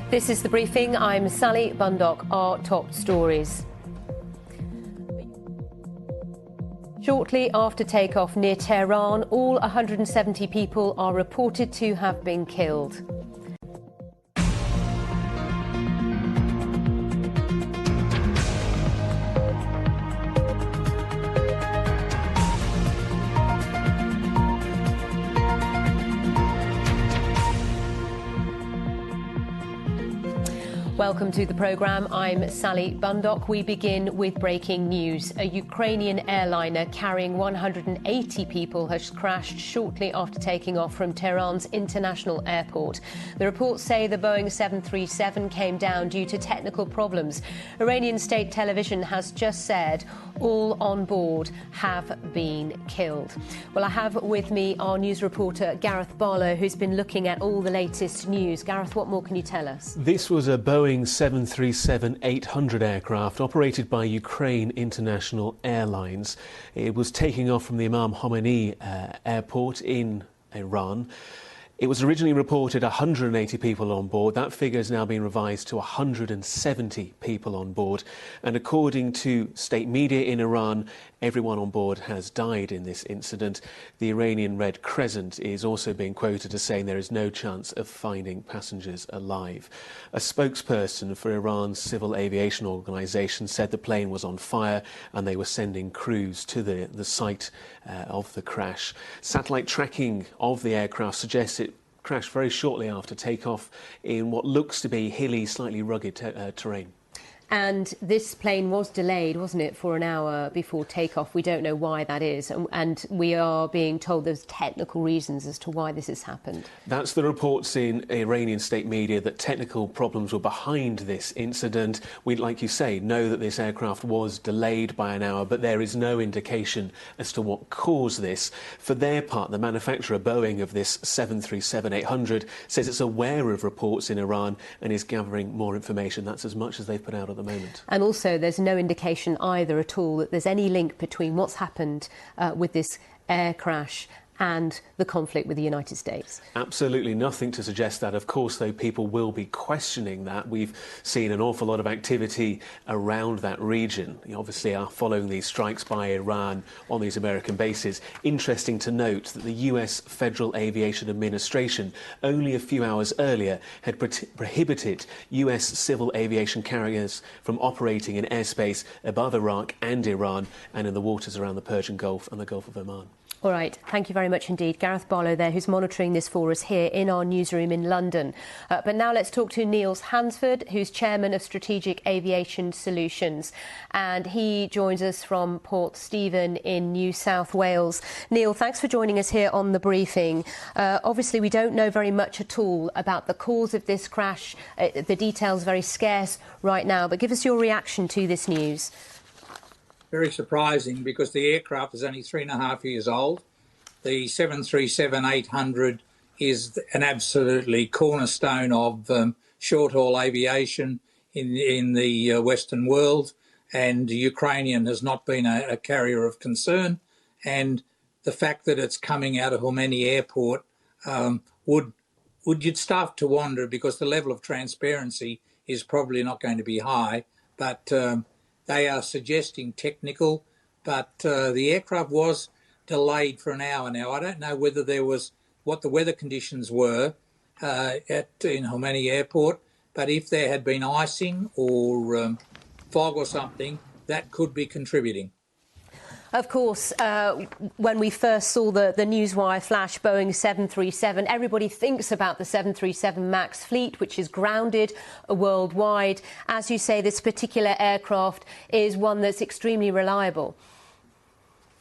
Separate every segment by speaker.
Speaker 1: This is The Briefing. I'm Sally Bundock. Our top stories. Shortly after takeoff near Tehran, all 170 people are reported to have been killed. Welcome to the programme. I'm Sally Bundock. We begin with breaking news. A Ukrainian airliner carrying 180 people has crashed shortly after taking off from Tehran's international airport. The reports say the Boeing 737 came down due to technical problems. Iranian state television has just said all on board have been killed. Well, I have with me our news reporter Gareth Barlow, who's been looking at all the latest news. Gareth, what more can you tell us? This was a Boeing 737-800 aircraft operated by Ukraine International Airlines. It was taking off from the Imam Khomeini airport in Iran. It was originally reported 180 people on board. That figure has now been revised to 170 people on board. And according to state media in Iran, everyone on board has died in this incident. The Iranian Red Crescent is also being quoted as saying there is no chance of finding passengers alive. A spokesperson for Iran's civil aviation organisation said the plane was on fire and they were sending crews to the site of the crash. Satellite tracking of the aircraft suggests it crashed very shortly after takeoff in what looks to be hilly, slightly rugged terrain. And this plane was delayed, wasn't it, for an hour before takeoff? We don't know why that is, and we are being told there's technical reasons as to why this has happened. That's the reports in Iranian state media, that technical problems were behind this incident. We, like you say, know that this aircraft was delayed by an hour, but there is no indication as to what caused this. For their part, the manufacturer, Boeing, of this 737-800 says it's aware of reports in Iran and is gathering more information. That's as much as they've put out at the moment. And also there's no indication either at all that there's any link between what's happened with this air crash and the conflict with the United States. Absolutely nothing to suggest that. Of course, though, people will be questioning that. We've seen an awful lot of activity around that region. You obviously are following these strikes by Iran on these American bases. Interesting to note that the US Federal Aviation Administration only a few hours earlier had prohibited US civil aviation carriers from operating in airspace above Iraq and Iran and in the waters around the Persian Gulf and the Gulf of Oman. All right, thank you very much indeed. Gareth Barlow there, who's monitoring this for us here in our newsroom in London. But now let's talk to Niels Hansford, who's chairman of Strategic Aviation Solutions. And he joins us from Port Stephen in New South Wales. Neil, thanks for joining us here on The Briefing. Obviously, we don't know very much at all about the cause of this crash. The details are very scarce right now, but give us your reaction to this news.
Speaker 2: Very surprising, because the aircraft is only 3.5 years old. The 737-800 is an absolutely cornerstone of short-haul aviation in the Western world, and Ukrainian has not been a carrier of concern. And the fact that it's coming out of Khomeini Airport you'd start to wonder, because the level of transparency is probably not going to be high, but they are suggesting technical, but the aircraft was delayed for an hour now. I don't know whether there was what the weather conditions were in Khomeini Airport, but if there had been icing or fog or something, that could be contributing.
Speaker 1: Of course, when we first saw the newswire flash Boeing 737, everybody thinks about the 737 MAX fleet, which is grounded worldwide. As you say, this particular aircraft is one that's extremely reliable.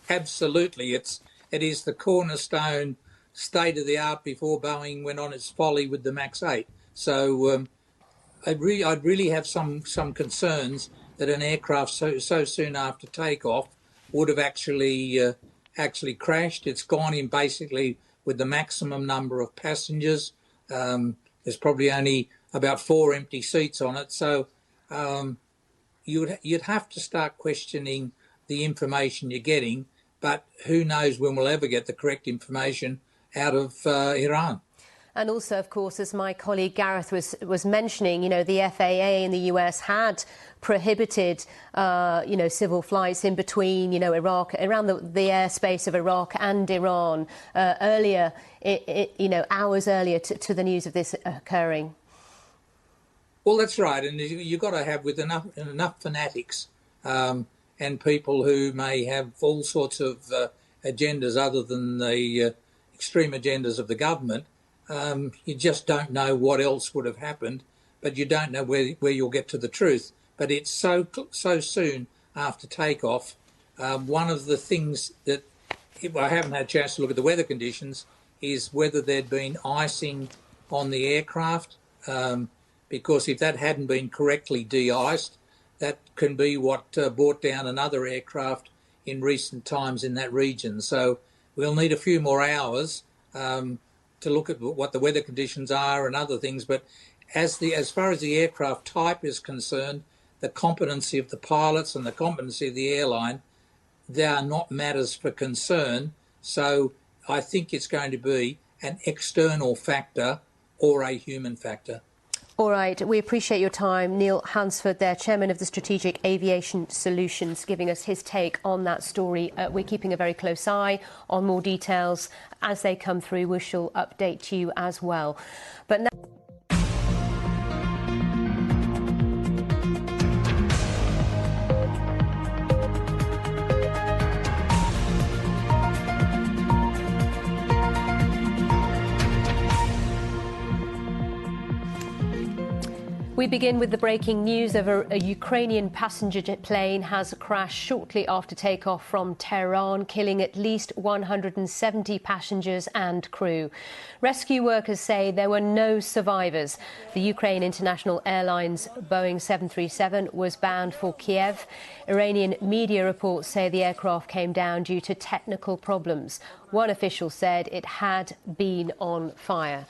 Speaker 2: Absolutely. It is the cornerstone, state-of-the-art before Boeing went on its folly with the MAX 8. So I'd really have some concerns that an aircraft so soon after takeoff would have actually crashed. It's gone in basically with the maximum number of passengers. There's probably only about 4 empty seats on it. So you'd have to start questioning the information you're getting. But who knows when we'll ever get the correct information out of Iran.
Speaker 1: And also, of course, as my colleague Gareth was mentioning, you know, the FAA in the US had prohibited, civil flights in between, you know, Iraq, around the airspace of Iraq and Iran earlier, hours earlier to the news of this occurring.
Speaker 2: Well, that's right, and you've got to have with enough fanatics and people who may have all sorts of agendas other than the extreme agendas of the government. You just don't know what else would have happened, but you don't know where you'll get to the truth. But it's so soon after takeoff. One of the things that I haven't had a chance to look at the weather conditions is whether there'd been icing on the aircraft. Because if that hadn't been correctly de-iced, that can be what brought down another aircraft in recent times in that region. So we'll need a few more hours to look at what the weather conditions are and other things. But as far as the aircraft type is concerned, the competency of the pilots and the competency of the airline, they are not matters for concern. So I think it's going to be an external factor or a human factor.
Speaker 1: All right, we appreciate your time. Neil Hansford there, Chairman of the Strategic Aviation Solutions, giving us his take on that story. We're keeping a very close eye on more details. As they come through, we shall update you as well. But now... We begin with the breaking news of a Ukrainian passenger jet plane has crashed shortly after takeoff from Tehran, killing at least 170 passengers and crew. Rescue workers say there were no survivors. The Ukraine International Airlines Boeing 737 was bound for Kiev. Iranian media reports say the aircraft came down due to technical problems. One official said it had been on fire.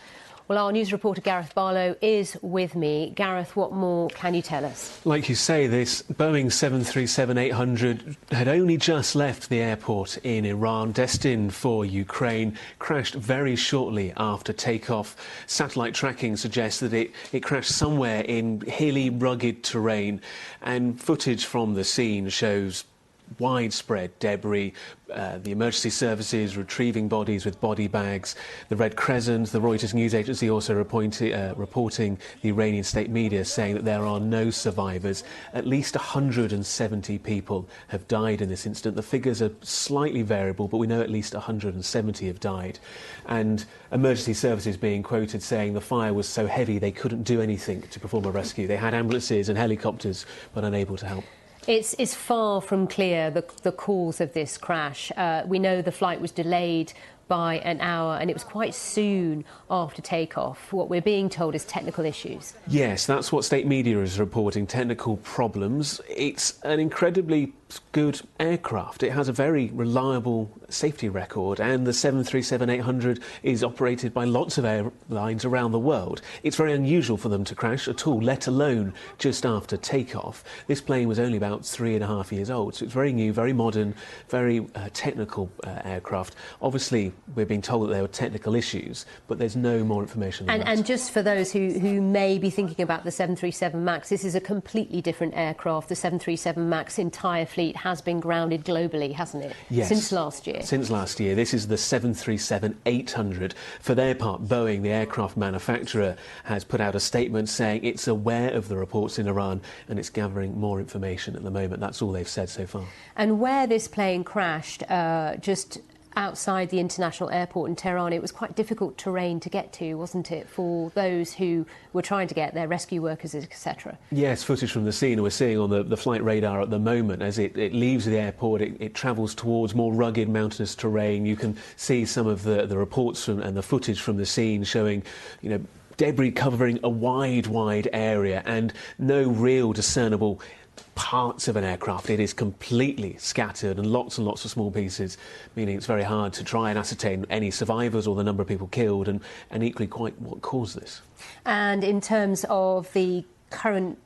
Speaker 1: Well, our news reporter Gareth Barlow is with me. Gareth, what more can you tell us?
Speaker 3: Like you say, this Boeing 737-800 had only just left the airport in Iran, destined for Ukraine, crashed very shortly after takeoff. Satellite tracking suggests that it crashed somewhere in hilly, rugged terrain, and footage from the scene shows widespread debris, the emergency services retrieving bodies with body bags, the Red Crescent, the Reuters news agency also reporting the Iranian state media saying that there are no survivors. At least 170 people have died in this incident. The figures are slightly variable, but we know at least 170 have died. And emergency services being quoted saying the fire was so heavy they couldn't do anything to perform a rescue. They had ambulances and helicopters, but unable to help.
Speaker 1: It's far from clear the cause of this crash. We know the flight was delayed by an hour and it was quite soon after takeoff. What we're being told is technical issues.
Speaker 3: Yes, that's what state media is reporting, technical problems. It's an incredibly good aircraft. It has a very reliable safety record, and the 737-800 is operated by lots of airlines around the world. It's very unusual for them to crash at all, let alone just after takeoff. This plane was only about 3.5 years old, so it's very new, very modern, very technical aircraft. Obviously, we're being told that there were technical issues, but there's no more information than that.
Speaker 1: And just for those who may be thinking about the 737 MAX, this is a completely different aircraft. The 737 MAX entire fleet has been grounded globally, hasn't it?
Speaker 3: Yes.
Speaker 1: Since last year.
Speaker 3: Since last year. This is the 737-800. For their part, Boeing, the aircraft manufacturer, has put out a statement saying it's aware of the reports in Iran and it's gathering more information at the moment. That's all they've said so far.
Speaker 1: And where this plane crashed, just outside the international airport in Tehran, it was quite difficult terrain to get to, wasn't it, for those who were trying to get there, rescue workers, etc.? Yes,
Speaker 3: footage from the scene we're seeing on the flight radar at the moment. As it leaves the airport, it travels towards more rugged mountainous terrain. You can see some of the reports and the footage from the scene showing, debris covering a wide area and no real discernible parts of an aircraft. It is completely scattered and lots of small pieces, meaning it's very hard to try and ascertain any survivors or the number of people killed and equally quite what caused this. And
Speaker 1: in terms of the current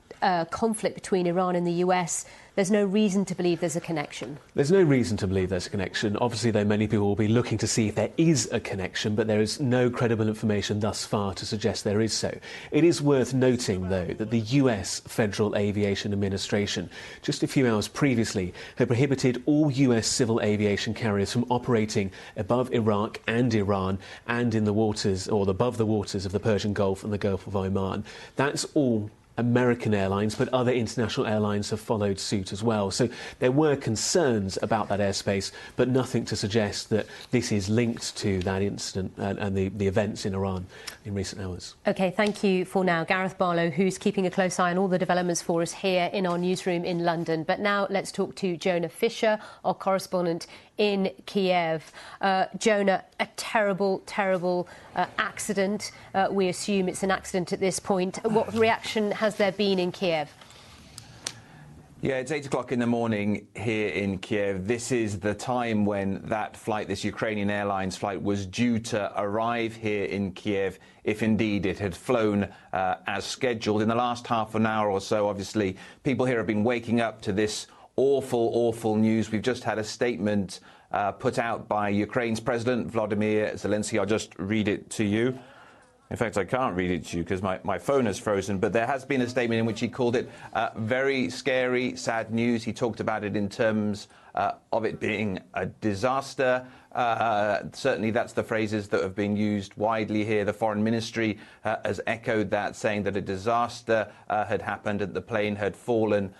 Speaker 1: conflict between Iran and the US, there's no reason to believe there's a connection.
Speaker 3: There's no reason to believe there's a connection. Obviously, though, many people will be looking to see if there is a connection, but there is no credible information thus far to suggest there is so. It is worth noting, though, that the US Federal Aviation Administration, just a few hours previously, had prohibited all US civil aviation carriers from operating above Iraq and Iran and in the waters, or above the waters of the Persian Gulf and the Gulf of Oman. That's all American airlines, but other international airlines have followed suit as well. So there were concerns about that airspace, but nothing to suggest that this is linked to that incident and the events in Iran in recent hours. OK,
Speaker 1: thank you for now. Gareth Barlow, who's keeping a close eye on all the developments for us here in our newsroom in London. But now let's talk to Jonah Fisher, our correspondent in Kiev. Jonah, a terrible, terrible accident. We assume it's an accident at this point. What reaction has there been in Kiev?
Speaker 4: Yeah, it's 8 o'clock in the morning here in Kiev. This is the time when that flight, this Ukrainian Airlines flight, was due to arrive here in Kiev, if indeed it had flown as scheduled. In the last half an hour or so, obviously, people here have been waking up to this awful, awful news. We've just had a statement put out by Ukraine's President, Volodymyr Zelensky. I'll just read it to you. In fact, I can't read it to you because my phone is frozen, but there has been a statement in which he called it very scary, sad news. He talked about it in terms of it being a disaster. Certainly that's the phrases that have been used widely here. The Foreign Ministry has echoed that, saying that a disaster had happened and the plane had fallen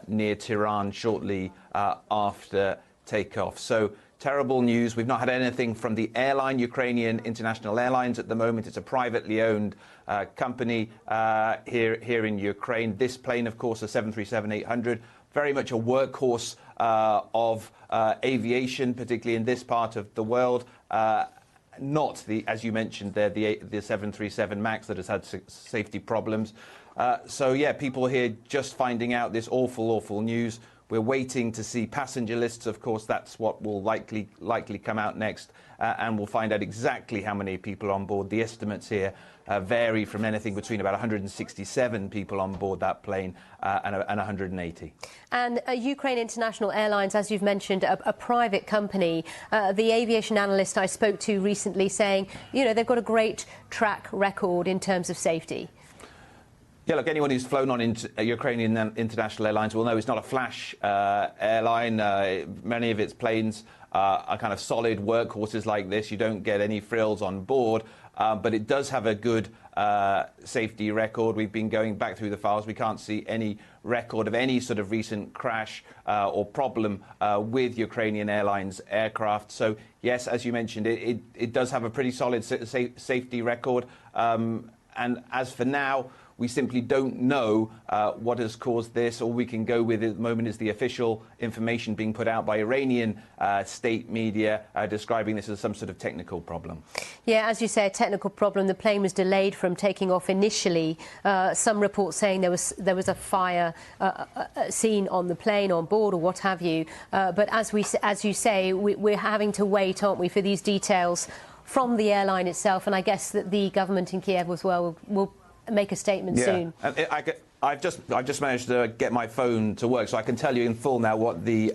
Speaker 4: near Tehran shortly after takeoff. So terrible news. We've not had anything from the airline, Ukrainian International Airlines, at the moment. It's a privately owned company here in Ukraine. This plane, of course, a 737-800, very much a workhorse of aviation, particularly in this part of the world. Not the, as you mentioned there, the 737 MAX that has had safety problems. So yeah, people here just finding out this awful, awful news. We're waiting to see passenger lists. Of course, that's what will likely come out next, and we'll find out exactly how many people are on board. The estimates here vary from anything between about 167 people on board that plane and 180.
Speaker 1: And Ukraine International Airlines, as you've mentioned, a private company. The aviation analyst I spoke to recently saying, you know, they've got a great track record in terms of safety.
Speaker 4: Yeah, look, anyone who's flown on Ukrainian International Airlines will know it's not a flash airline. Many of its planes are kind of solid workhorses like this. You don't get any frills on board, but it does have a good safety record. We've been going back through the files. We can't see any record of any sort of recent crash or problem with Ukrainian Airlines aircraft. So, yes, as you mentioned, it does have a pretty solid safety record. And as for now, we simply don't know what has caused this. All we can go with at the moment is the official information being put out by Iranian state media describing this as some sort of technical problem.
Speaker 1: Yeah, as you say, a technical problem. The plane was delayed from taking off initially. Some reports saying there was a fire seen on the plane, on board, or what have you. But as you say, we're having to wait, aren't we, for these details from the airline itself. And I guess that the government in Kiev as well will make a statement soon.
Speaker 4: I've just managed to get my phone to work, so I can tell you in full now what the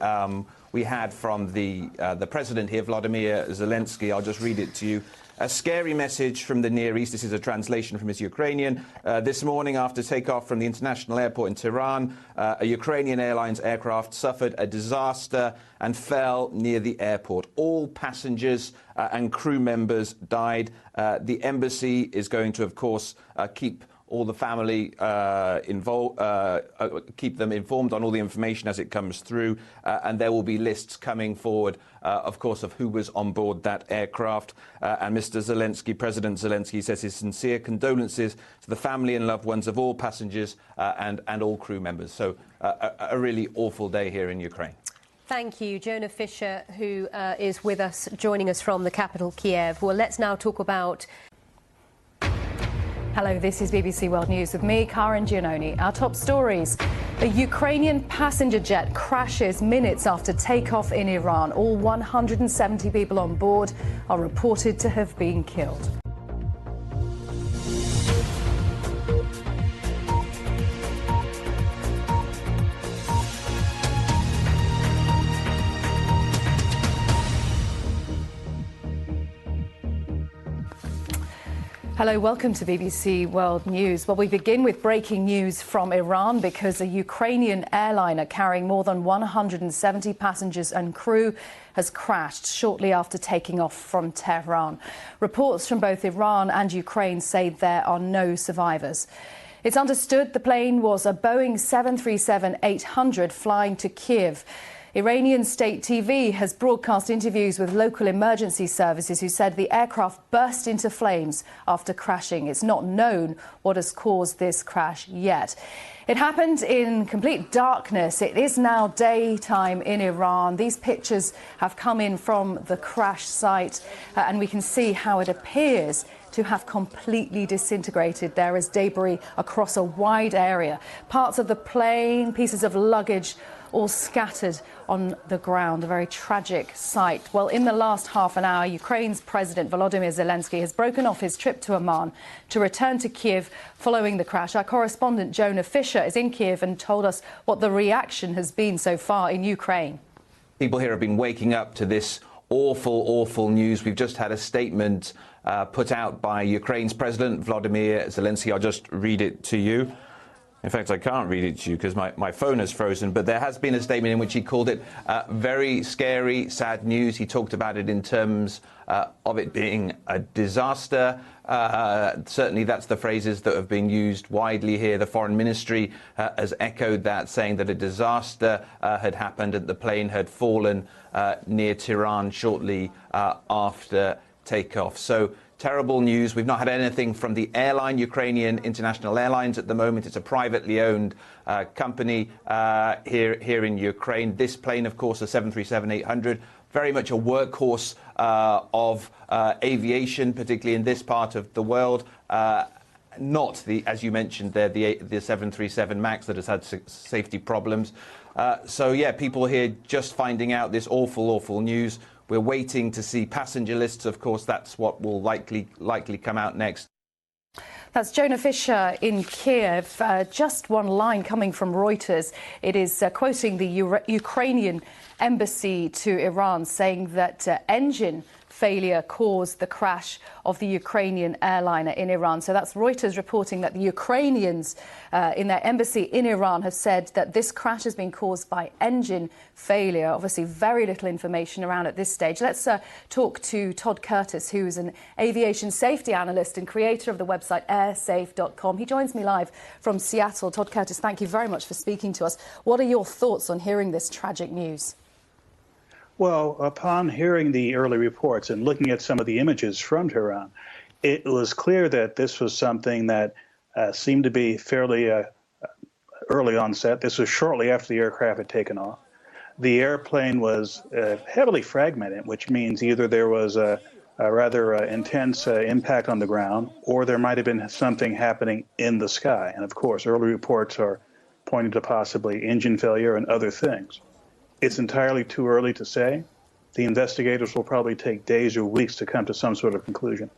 Speaker 4: we had from the president here, Volodymyr Zelensky. I'll just read it to you. A scary message from the Near East. This is a translation from his Ukrainian. This morning, after takeoff from the international airport in Tehran, a Ukrainian Airlines aircraft suffered a disaster and fell near the airport. All passengers and crew members died. The embassy is going to, of course, keep all the family involved, keep them informed on all the information as it comes through, and there will be lists coming forward, of course, of who was on board that aircraft. And Mr. Zelensky, President Zelensky, says his sincere condolences to the family and loved ones of all passengers and all crew members. So a really awful day here in Ukraine.
Speaker 1: Thank you, Jonah Fisher, who is with us, joining us from the capital, Kiev. Well, let's now talk about...
Speaker 5: Hello, this is BBC World News with me, Karen Giannoni. Our top stories. A Ukrainian passenger jet crashes minutes after takeoff in Iran. All 170 people on board are reported to have been killed. Hello, welcome to BBC World News. Well, we begin with breaking news from Iran because a Ukrainian airliner carrying more than 170 passengers and crew has crashed shortly after taking off from Tehran. Reports from both Iran and Ukraine say there are no survivors. It's understood the plane was a Boeing 737-800 flying to Kiev. Iranian state TV has broadcast interviews with local emergency services who said the aircraft burst into flames after crashing. It's not known what has caused this crash yet. It happened in complete darkness. It is now daytime in Iran. These pictures have come in from the crash site, and we can see how it appears to have completely disintegrated. There is debris across a wide area. Parts of the plane, pieces of luggage, all scattered on the ground. A very tragic sight. Well, in the last half an hour, Ukraine's President Volodymyr Zelensky has broken off his trip to Amman to return to Kiev following the crash. Our correspondent Jonah Fisher is in Kiev and told us what the reaction has been so far in Ukraine.
Speaker 4: People here have been waking up to this awful news. We've just had a statement put out by Ukraine's President Volodymyr Zelensky. I'll just read it to you. In fact, I can't read it to you because my phone is frozen, but there has been a statement in which he called it very scary, sad news. He talked about it in terms of it being a disaster. Certainly that's the phrases that have been used widely here. The Foreign Ministry has echoed that, saying that a disaster had happened and the plane had fallen near Tehran shortly after takeoff. So terrible news. We've not had anything from the airline, Ukrainian International Airlines, at the moment. It's a privately owned company here in Ukraine. This plane, of course, the 737-800, very much a workhorse of aviation, particularly in this part of the world. Not the, as you mentioned there, the 737 MAX that has had safety problems. So yeah, people here just finding out this awful news. We're waiting to see passenger lists. Of course, that's what will likely come out next.
Speaker 5: That's Jonah Fisher in Kiev. Just one line coming from Reuters. It is quoting the Ukrainian embassy to Iran, saying that engine failure caused the crash of the Ukrainian airliner in Iran. So that's Reuters reporting that the Ukrainians in their embassy in Iran have said that this crash has been caused by engine failure. Obviously, very little information around at this stage. Let's talk to Todd Curtis, who is an aviation safety analyst and creator of the website airsafe.com. He joins me live from Seattle. Todd Curtis, thank you very much for speaking to us. What are your thoughts on hearing this tragic news?
Speaker 6: Well, upon hearing the early reports and looking at some of the images from Tehran, it was clear that this was something that seemed to be fairly early onset. This was shortly after the aircraft had taken off. The airplane was heavily fragmented, which means either there was a rather intense impact on the ground, or there might have been something happening in the sky. And of course, early reports are pointing to possibly engine failure and other things. It's entirely too early to say. The investigators will probably take days or weeks to come to some sort of conclusion.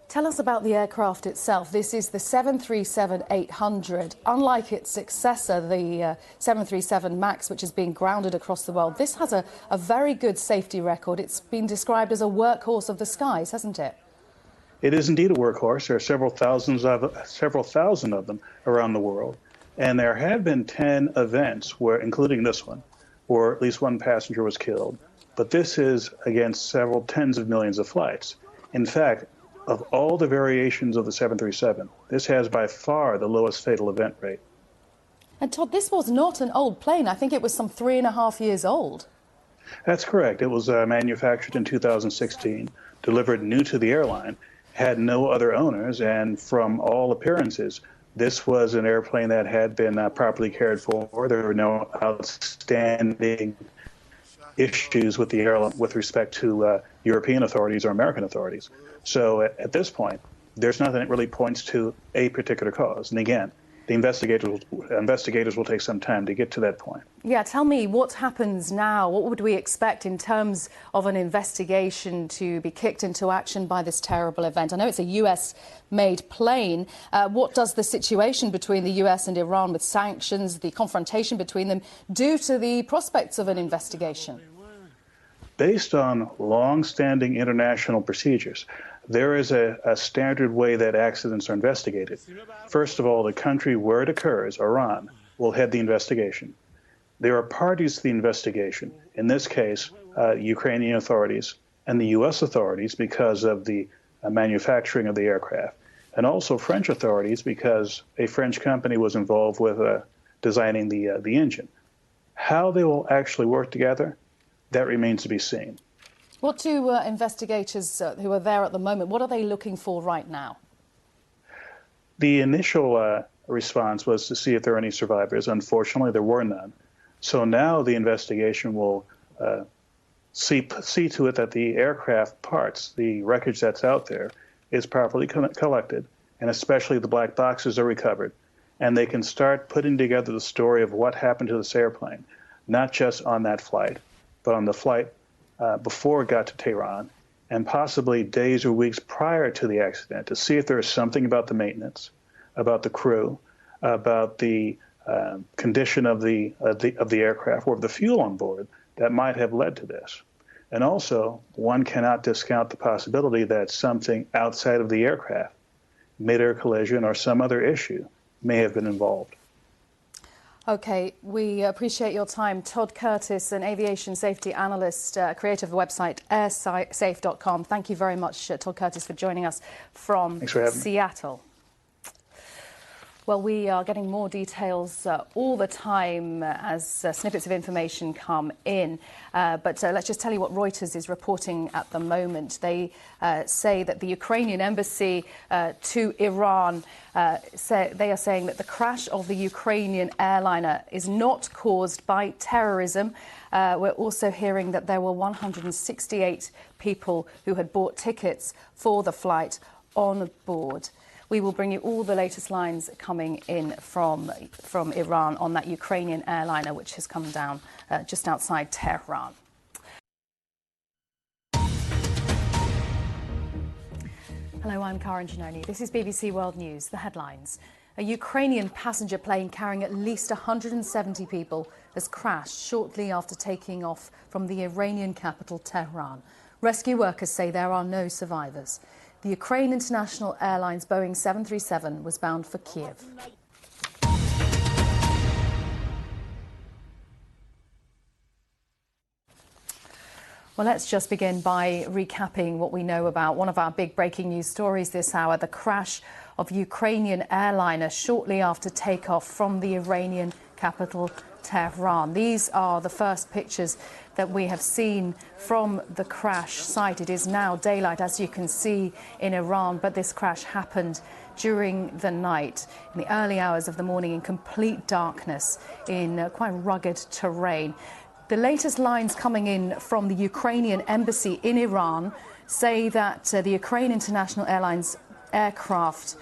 Speaker 5: Tell us about the aircraft itself. This is the 737-800. Unlike its successor, the 737 MAX, which has been grounded across the world, this has a very good safety record. It's been described as a workhorse of the skies, hasn't it?
Speaker 6: It is indeed a workhorse. There are several thousand of them around the world. And there have been 10 events, including this one, where at least one passenger was killed. But this is against several tens of millions of flights. In fact, of all the variations of the 737, this has by far the lowest fatal event rate.
Speaker 5: And Todd, this was not an old plane. I think it was some 3.5 years old.
Speaker 6: That's correct. It was manufactured in 2016, delivered new to the airline, had no other owners, and from all appearances, this was an airplane that had been properly cared for. There were no outstanding issues with the airline with respect to European authorities or American authorities. So at this point, there's nothing that really points to a particular cause. And again, the investigators will take some time to get to that point.
Speaker 5: Yeah, tell me what happens now. What would we expect in terms of an investigation to be kicked into action by this terrible event? I know it's a US-made plane. What does the situation between the US and Iran with sanctions, the confrontation between them, do to the prospects of an investigation?
Speaker 6: Based on long-standing international procedures, there is a standard way that accidents are investigated. First of all, the country where it occurs, Iran, will head the investigation. There are parties to the investigation, in this case, Ukrainian authorities and the U.S. authorities because of the manufacturing of the aircraft, and also French authorities because a French company was involved with designing the engine. How they will actually work together, that remains to be seen.
Speaker 5: What do investigators who are there at the moment, what are they looking for right now?
Speaker 6: The initial response was to see if there are any survivors. Unfortunately, there were none. So now the investigation will see to it that the aircraft parts, the wreckage that's out there, is properly collected, and especially the black boxes are recovered. And they can start putting together the story of what happened to this airplane, not just on that flight, but on the flight before it got to Tehran, and possibly days or weeks prior to the accident, to see if there is something about the maintenance, about the crew, about the condition of the aircraft or of the fuel on board that might have led to this. And also, one cannot discount the possibility that something outside of the aircraft, mid-air collision or some other issue, may have been involved.
Speaker 5: OK, we appreciate your time. Todd Curtis, an aviation safety analyst, creator of the website airsafe.com. Thank you very much, Todd Curtis, for joining us from Seattle. Well, we are getting more details all the time as snippets of information come in. But let's just tell you what Reuters is reporting at the moment. They say that the Ukrainian embassy to Iran, they are saying that the crash of the Ukrainian airliner is not caused by terrorism. We're also hearing that there were 168 people who had bought tickets for the flight on board. We will bring you all the latest lines coming in from Iran on that Ukrainian airliner, which has come down just outside Tehran. Hello, I'm Karen Giannoni. This is BBC World News. The headlines. A Ukrainian passenger plane carrying at least 170 people has crashed shortly after taking off from the Iranian capital, Tehran. Rescue workers say there are no survivors. The Ukraine International Airlines Boeing 737 was bound for Kiev. Well, let's just begin by recapping what we know about one of our big breaking news stories this hour, the crash of Ukrainian airliner shortly after takeoff from the Iranian capital, Tehran. These are the first pictures that we have seen from the crash site. It is now daylight, as you can see, in Iran, but this crash happened during the night, in the early hours of the morning, in complete darkness, in quite rugged terrain. The latest lines coming in from the Ukrainian embassy in Iran say that the Ukraine International Airlines aircraft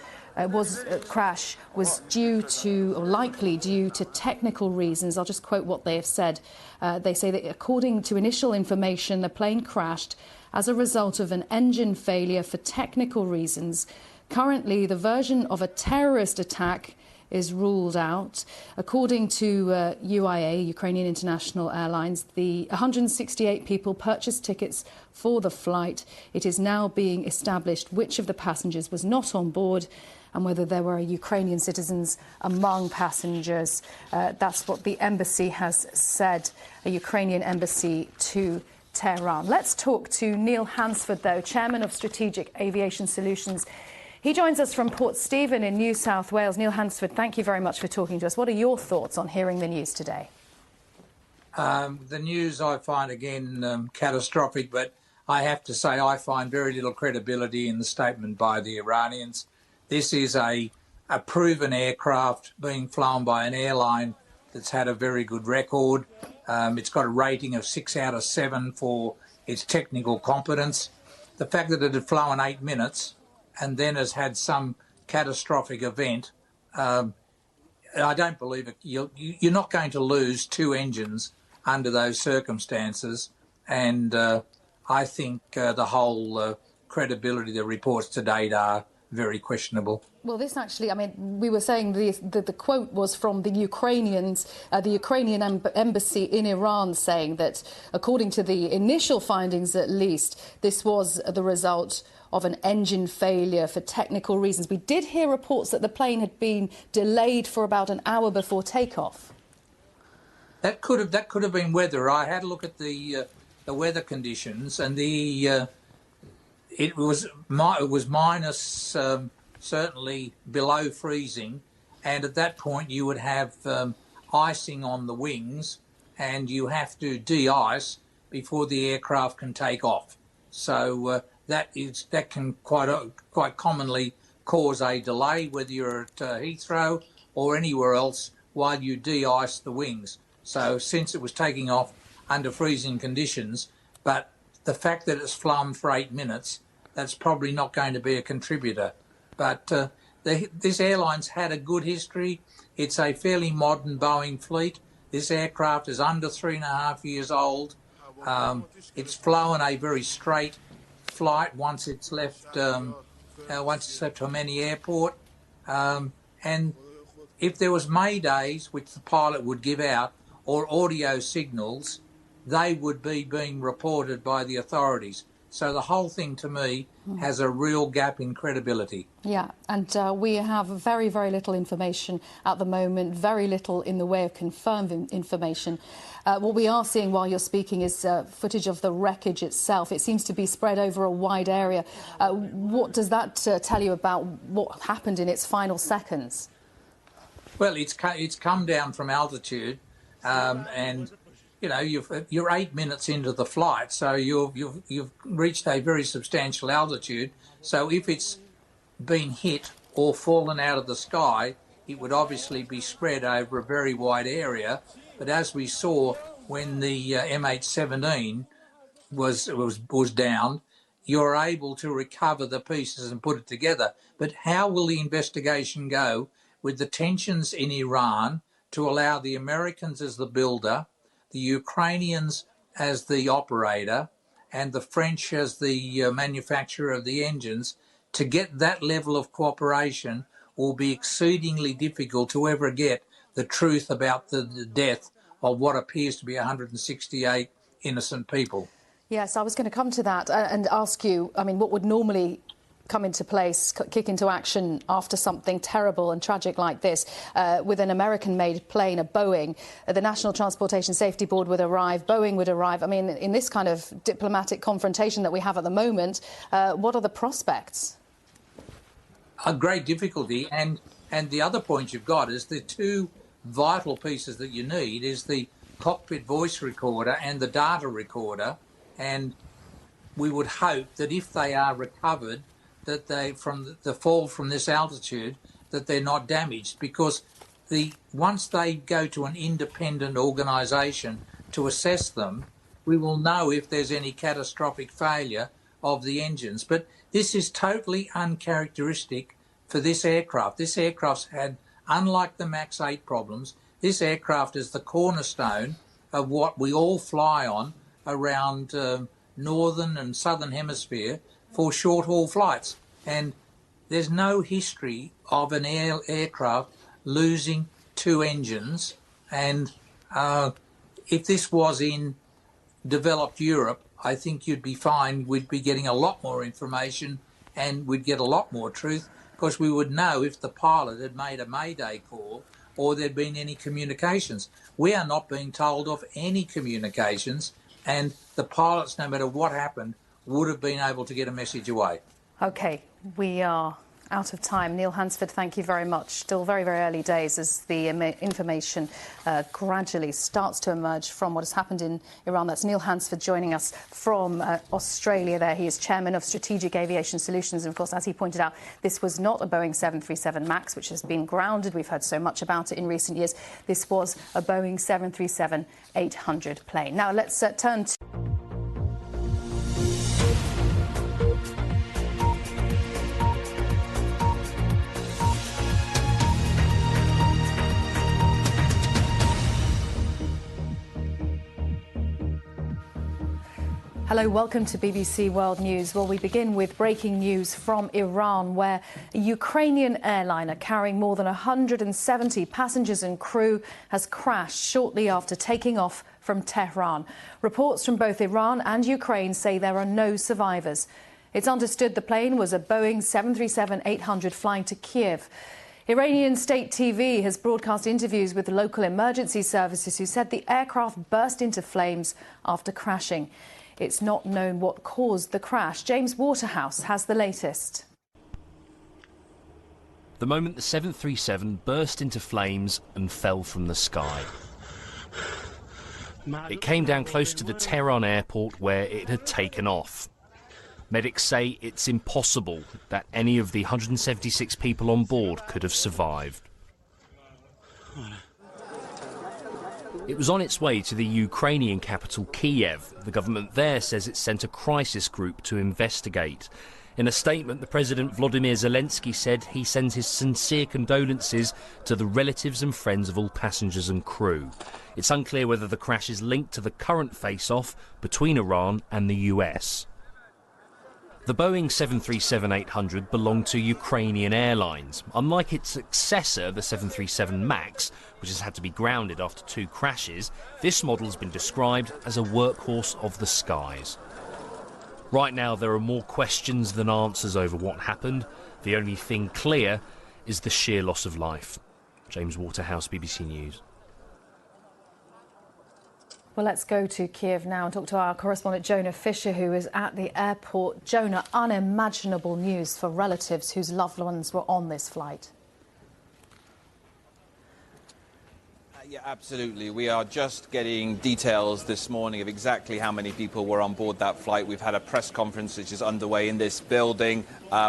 Speaker 5: crash was due to, or likely due to, technical reasons. I'll just quote what they have said. They say that according to initial information, the plane crashed as a result of an engine failure for technical reasons. Currently, the version of a terrorist attack is ruled out. According to UIA, Ukrainian International Airlines, the 168 people purchased tickets for the flight. It is now being established which of the passengers was not on board and whether there were Ukrainian citizens among passengers. That's what the embassy has said, a Ukrainian embassy to Tehran. Let's talk to Neil Hansford, though, Chairman of Strategic Aviation Solutions. He joins us from Port Stephen in New South Wales. Neil Hansford, thank you very much for talking to us. What are your thoughts on hearing the news today?
Speaker 2: The news I find, again, catastrophic, but I have to say I find very little credibility in the statement by the Iranians. This is a proven aircraft being flown by an airline that's had a very good record. It's got a rating of 6 out of 7 for its technical competence. The fact that it had flown 8 minutes and then has had some catastrophic event, I don't believe it. You're not going to lose 2 engines under those circumstances. And I think the whole credibility of the reports to date are very questionable.
Speaker 5: Well, this actually, I mean, we were saying the quote was from the Ukrainians, the Ukrainian embassy in Iran, saying that according to the initial findings, at least, this was the result of an engine failure for technical reasons. We did hear reports that the plane had been delayed for about an hour before takeoff.
Speaker 2: That could have been weather. I had a look at the weather conditions, and it was minus, certainly below freezing, and at that point you would have icing on the wings, and you have to de-ice before the aircraft can take off. So that can quite commonly cause a delay, whether you're at Heathrow or anywhere else, while you de-ice the wings. So since it was taking off under freezing conditions, but the fact that it's flown for 8 minutes, that's probably not going to be a contributor. But this airline's had a good history. It's a fairly modern Boeing fleet. This aircraft is under 3.5 years old. It's flown a very straight flight once it's left Khomeini Airport. And if there was maydays, which the pilot would give out, or audio signals, they would be being reported by the authorities. So the whole thing, to me, has a real gap in credibility.
Speaker 5: Yeah, and we have very, very little information at the moment, very little in the way of confirmed information. What we are seeing while you're speaking is footage of the wreckage itself. It seems to be spread over a wide area. What does that tell you about what happened in its final seconds?
Speaker 2: Well, it's come down from altitude, and you know, you're 8 minutes into the flight, so you've reached a very substantial altitude. So if it's been hit or fallen out of the sky, it would obviously be spread over a very wide area. But as we saw when the MH17 was down, you're able to recover the pieces and put it together. But how will the investigation go with the tensions in Iran to allow the Americans as the builder, the Ukrainians as the operator, and the French as the manufacturer of the engines? To get that level of cooperation will be exceedingly difficult to ever get the truth about the death of what appears to be 168 innocent people.
Speaker 5: Yes, I was going to come to that and ask you, I mean, what would normally come into place, kick into action after something terrible and tragic like this? With an American-made plane, a Boeing, the National Transportation Safety Board would arrive, Boeing would arrive. I mean, in this kind of diplomatic confrontation that we have at the moment, what are the prospects?
Speaker 2: A great difficulty, and the other point you've got is the two vital pieces that you need is the cockpit voice recorder and the data recorder, and we would hope that if they are recovered, that they, from the fall from this altitude, that they're not damaged, because once they go to an independent organisation to assess them, we will know if there's any catastrophic failure of the engines. But this is totally uncharacteristic for this aircraft. This aircraft's had, unlike the MAX 8 problems, this aircraft is the cornerstone of what we all fly on around northern and southern hemisphere for short-haul flights. And there's no history of an aircraft losing two engines. And if this was in developed Europe, I think you'd be fine. We'd be getting a lot more information and we'd get a lot more truth, because we would know if the pilot had made a mayday call or there'd been any communications. We are not being told of any communications, and the pilots, no matter what happened, would have been able to get a message away.
Speaker 5: OK, we are out of time. Neil Hansford, thank you very much. Still very, very early days as the information gradually starts to emerge from what has happened in Iran. That's Neil Hansford joining us from Australia there. He is chairman of Strategic Aviation Solutions. And of course, as he pointed out, this was not a Boeing 737 MAX, which has been grounded. We've heard so much about it in recent years. This was a Boeing 737-800 plane. Now, let's turn to... Hello, welcome to BBC World News. Well, we begin with breaking news from Iran, where a Ukrainian airliner carrying more than 170 passengers and crew has crashed shortly after taking off from Tehran. Reports from both Iran and Ukraine say there are no survivors. It's understood the plane was a Boeing 737-800 flying to Kiev. Iranian state TV has broadcast interviews with the local emergency services who said the aircraft burst into flames after crashing. It's not known what caused the crash. James Waterhouse has the latest.
Speaker 7: The moment the 737 burst into flames and fell from the sky. It came down close to the Tehran airport where it had taken off. Medics say it's impossible that any of the 176 people on board could have survived. It was on its way to the Ukrainian capital, Kiev. The government there says it sent a crisis group to investigate. In a statement, the President Volodymyr Zelensky said he sends his sincere condolences to the relatives and friends of all passengers and crew. It's unclear whether the crash is linked to the current face-off between Iran and the US. The Boeing 737-800 belonged to Ukrainian Airlines. Unlike its successor, the 737 MAX, which has had to be grounded after 2 crashes, this model has been described as a workhorse of the skies. Right now, there are more questions than answers over what happened. The only thing clear is the sheer loss of life. James Waterhouse, BBC News.
Speaker 5: Well, let's go to Kiev now and talk to our correspondent Jonah Fisher, who is at the airport. Jonah, unimaginable news for relatives whose loved ones were on this flight.
Speaker 4: Yeah, absolutely. We are just getting details this morning of exactly how many people were on board that flight. We've had a press conference which is underway in this building.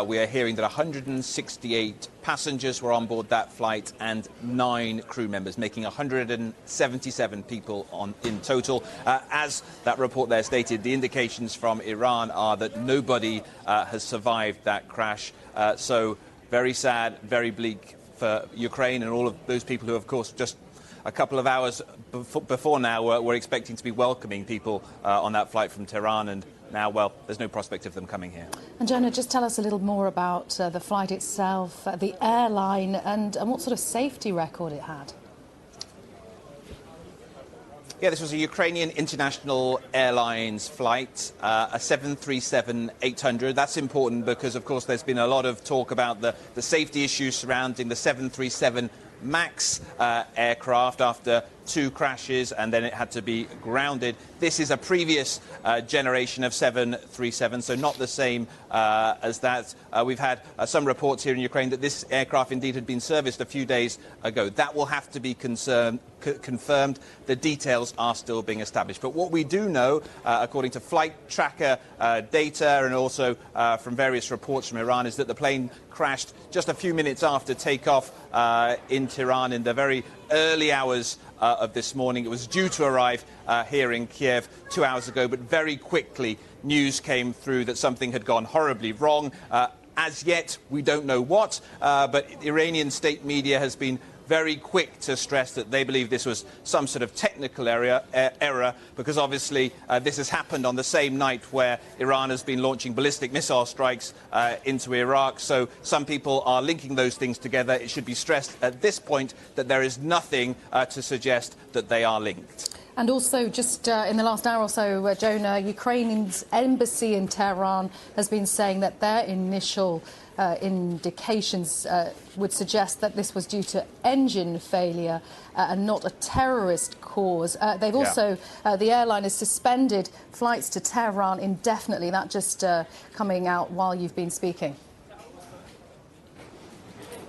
Speaker 4: We are hearing that 168 passengers were on board that flight and 9 crew members, making 177 people in total. As that report there stated, the indications from Iran are that nobody has survived that crash. So very sad, very bleak for Ukraine and all of those people who, of course, just a couple of hours before now we're expecting to be welcoming people on that flight from Tehran, and now, well, there's no prospect of them coming here.
Speaker 5: And Jonah, just tell us a little more about the flight itself, the airline, and what sort of safety record it had.
Speaker 4: Yeah, this was a Ukrainian International Airlines flight, a 737-800. That's important because, of course, there's been a lot of talk about the safety issues surrounding the 737 MAX aircraft after 2 crashes, and then it had to be grounded. This is a previous generation of 737, so not the same as that. We've had some reports here in Ukraine that this aircraft indeed had been serviced a few days ago. That will have to be confirmed. The details are still being established. But what we do know, according to flight tracker data and also from various reports from Iran, is that the plane crashed just a few minutes after takeoff in Tehran in the very early hours of this morning. It was due to arrive here in Kiev 2 hours ago, but very quickly news came through that something had gone horribly wrong. As yet, we don't know what, but Iranian state media has been very quick to stress that they believe this was some sort of technical error, because obviously this has happened on the same night where Iran has been launching ballistic missile strikes into Iraq. So some people are linking those things together. It should be stressed at this point that there is nothing to suggest that they are linked.
Speaker 5: And also, just in the last hour or so, Jonah, Ukraine's embassy in Tehran has been saying that their initial indications would suggest that this was due to engine failure and not a terrorist cause. They've also, the airline has suspended flights to Tehran indefinitely. That just coming out while you've been speaking.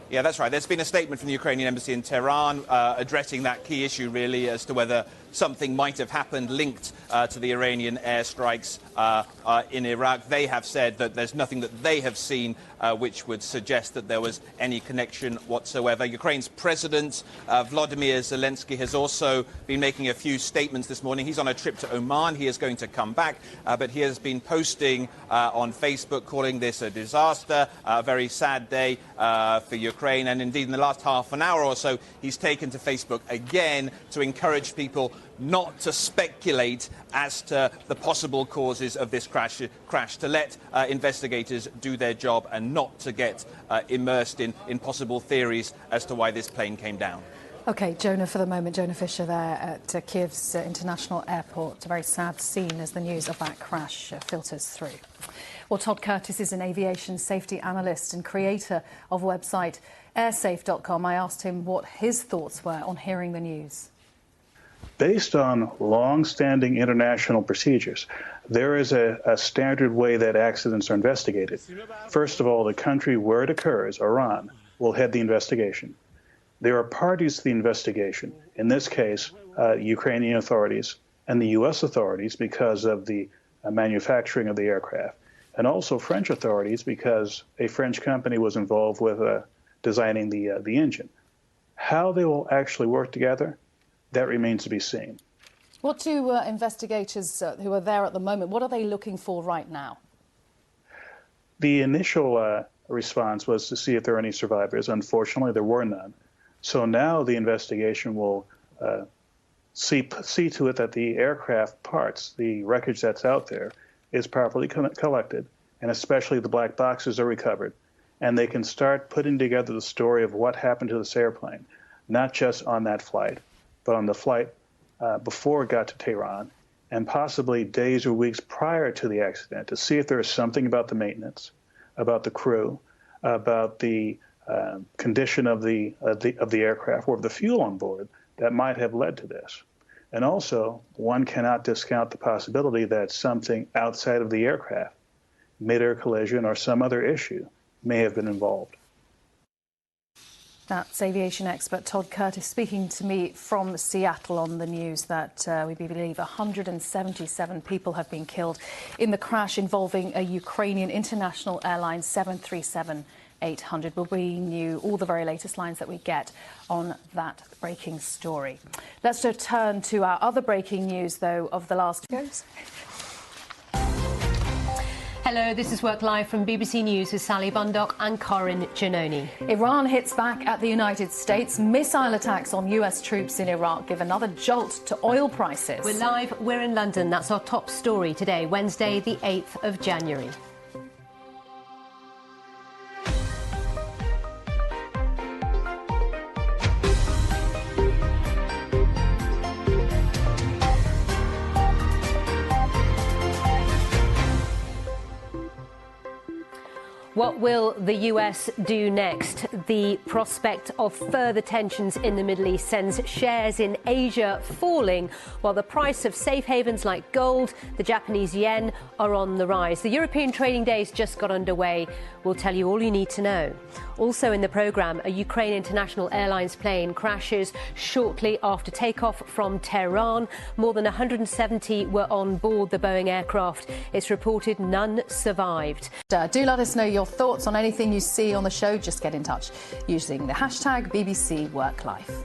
Speaker 4: Yeah, that's right. There's been a statement from the Ukrainian embassy in Tehran addressing that key issue, really, as to whether something might have happened linked to the Iranian airstrikes in Iraq. They have said that there's nothing that they have seen which would suggest that there was any connection whatsoever. Ukraine's President Volodymyr Zelensky has also been making a few statements this morning. He's on a trip to Oman. He is going to come back, but he has been posting on Facebook calling this a disaster, a very sad day for Ukraine. And indeed, in the last half an hour or so, he's taken to Facebook again to encourage people not to speculate as to the possible causes of this crash, to let investigators do their job and not to get immersed in possible theories as to why this plane came down.
Speaker 5: OK, Jonah, for the moment, Jonah Fisher there at Kiev's International Airport. A very sad scene as the news of that crash filters through. Well, Todd Curtis is an aviation safety analyst and creator of website airsafe.com. I asked him what his thoughts were on hearing the news.
Speaker 6: Based on long-standing international procedures, there is a standard way that accidents are investigated. First of all, the country where it occurs, Iran, will head the investigation. There are parties to the investigation, in this case, Ukrainian authorities and the U.S. authorities because of the manufacturing of the aircraft, and also French authorities because a French company was involved with designing the engine. How they will actually work together, that remains to be seen.
Speaker 5: What do investigators who are there at the moment, what are they looking for right now?
Speaker 6: The initial response was to see if there are any survivors. Unfortunately, there were none. So now the investigation will see to it that the aircraft parts, the wreckage that's out there, is properly collected, and especially the black boxes are recovered. And they can start putting together the story of what happened to this airplane, not just on that flight, but on the flight before it got to Tehran, and possibly days or weeks prior to the accident, to see if there is something about the maintenance, about the crew, about the condition of the aircraft or of the fuel on board that might have led to this. And also, one cannot discount the possibility that something outside of the aircraft, mid-air collision or some other issue, may have been involved.
Speaker 5: That's aviation expert Todd Curtis speaking to me from Seattle on the news that we believe 177 people have been killed in the crash involving a Ukrainian international airline 737-800. We'll bring you all the very latest lines that we get on that breaking story. Let's turn to our other breaking news, though, of the last few days.
Speaker 1: Hello, this is Work Live from BBC News with Sally Bundock and Corinne Giannoni.
Speaker 5: Iran hits back at the United States. Missile attacks on US troops in Iraq give another jolt to oil prices.
Speaker 1: We're live, we're in London. That's our top story today, Wednesday, the 8th of January. What will the US do next? The prospect of further tensions in the Middle East sends shares in Asia falling, while the price of safe havens like gold, the Japanese yen, are on the rise. The European trading days just got underway. We'll tell you all you need to know. Also in the programme, a Ukrainian International Airlines plane crashes shortly after takeoff from Tehran. More than 170 were on board the Boeing aircraft. It's reported none survived.
Speaker 5: Do let us know your thoughts on anything you see on the show. Just get in touch using the hashtag BBC WorkLife.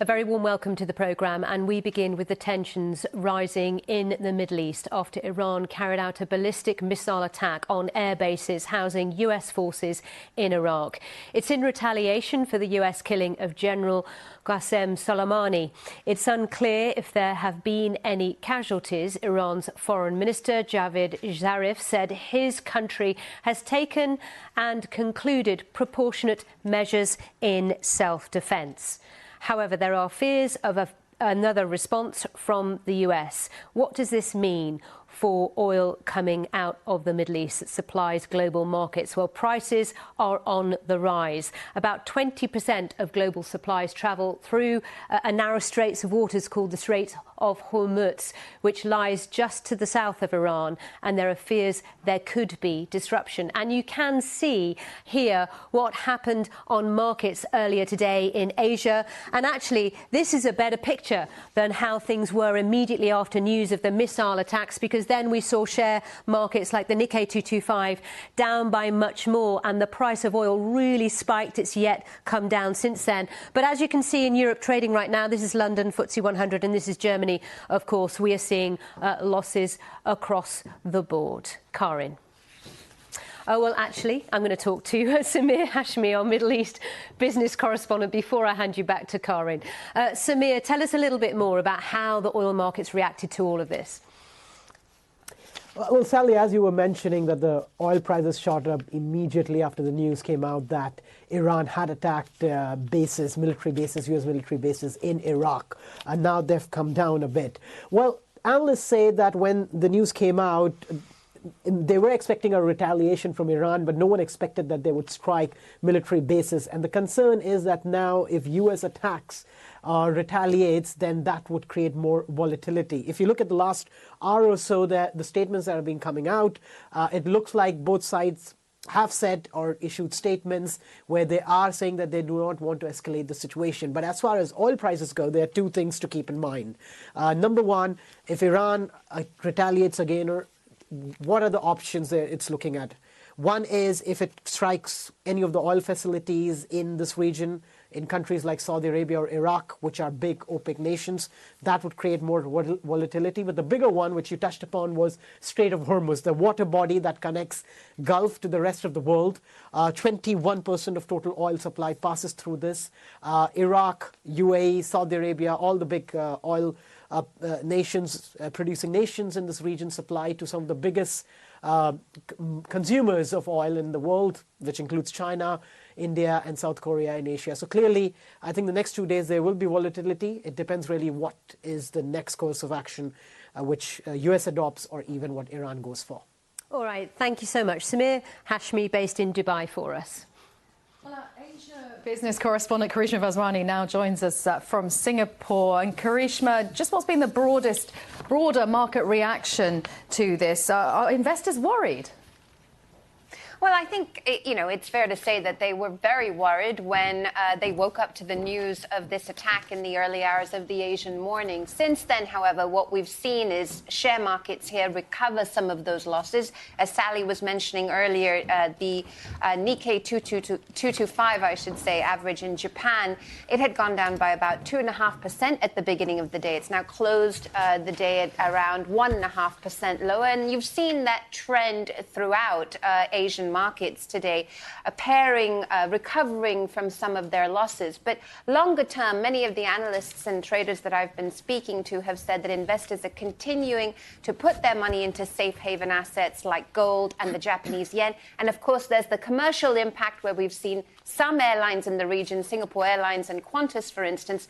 Speaker 1: A very warm welcome to the programme, and we begin with the tensions rising in the Middle East after Iran carried out a ballistic missile attack on air bases housing US forces in Iraq. It's in retaliation for the US killing of General Qasem Soleimani. It's unclear if there have been any casualties. Iran's Foreign Minister Javad Zarif said his country has taken and concluded proportionate measures in self-defence. However, there are fears of another response from the US. What does this mean for oil coming out of the Middle East that supplies global markets? Well, prices are on the rise. About 20% of global supplies travel through a narrow straits of waters called the Strait of Hormuz, which lies just to the south of Iran, and there are fears there could be disruption. And you can see here what happened on markets earlier today in Asia. And actually, this is a better picture than how things were immediately after news of the missile attacks, because then we saw share markets like the Nikkei 225 down by much more, and the price of oil really spiked. It's yet come down since then. But as you can see in Europe trading right now, this is London FTSE 100 and this is Germany. Of course, we are seeing losses across the board. Karin. Oh, well, actually, I'm going to talk to Samir Hashmi, our Middle East business correspondent, before I hand you back to Karin. Samir, tell us a little bit more about how the oil markets reacted to all of this.
Speaker 8: Well, Sally, as you were mentioning that the oil prices shot up immediately after the news came out that Iran had attacked bases, military bases, U.S. military bases in Iraq, and now they've come down a bit. Well, analysts say that when the news came out, they were expecting a retaliation from Iran, but no one expected that they would strike military bases. And the concern is that now if U.S. attacks or retaliates, then that would create more volatility. If you look at the last hour or so, the statements that have been coming out, it looks like both sides have said or issued statements where they are saying that they do not want to escalate the situation. But as far as oil prices go, there are two things to keep in mind. Number one, if Iran retaliates again, or what are the options that it's looking at? One is if it strikes any of the oil facilities in this region, in countries like Saudi Arabia or Iraq, which are big OPEC nations, that would create more volatility. But the bigger one, which you touched upon, was Strait of Hormuz, the water body that connects Gulf to the rest of the world. 21% of total oil supply passes through this. Iraq, UAE, Saudi Arabia, all the big oil nations, producing nations in this region supply to some of the biggest consumers of oil in the world, which includes China, India, and South Korea in Asia. So clearly, I think the next 2 days there will be volatility. It depends really what is the next course of action which US adopts, or even what Iran goes for.
Speaker 1: All right, thank you so much. Samir Hashmi, based in Dubai, for us.
Speaker 5: Well, our Asia business correspondent Karishma Vaswani now joins us from Singapore. And Karishma, just what's been the broader market reaction to this? Are investors worried?
Speaker 9: Well, I think, it's fair to say that they were very worried when they woke up to the news of this attack in the early hours of the Asian morning. Since then, however, what we've seen is share markets here recover some of those losses. As Sally was mentioning earlier, the Nikkei 225, I should say, average in Japan, it had gone down by about 2.5% at the beginning of the day. It's now closed the day at around 1.5% lower. And you've seen that trend throughout Asian markets today, recovering from some of their losses. But longer term, many of the analysts and traders that I've been speaking to have said that investors are continuing to put their money into safe haven assets like gold and the Japanese yen. And of course, there's the commercial impact where we've seen some airlines in the region, Singapore Airlines and Qantas, for instance,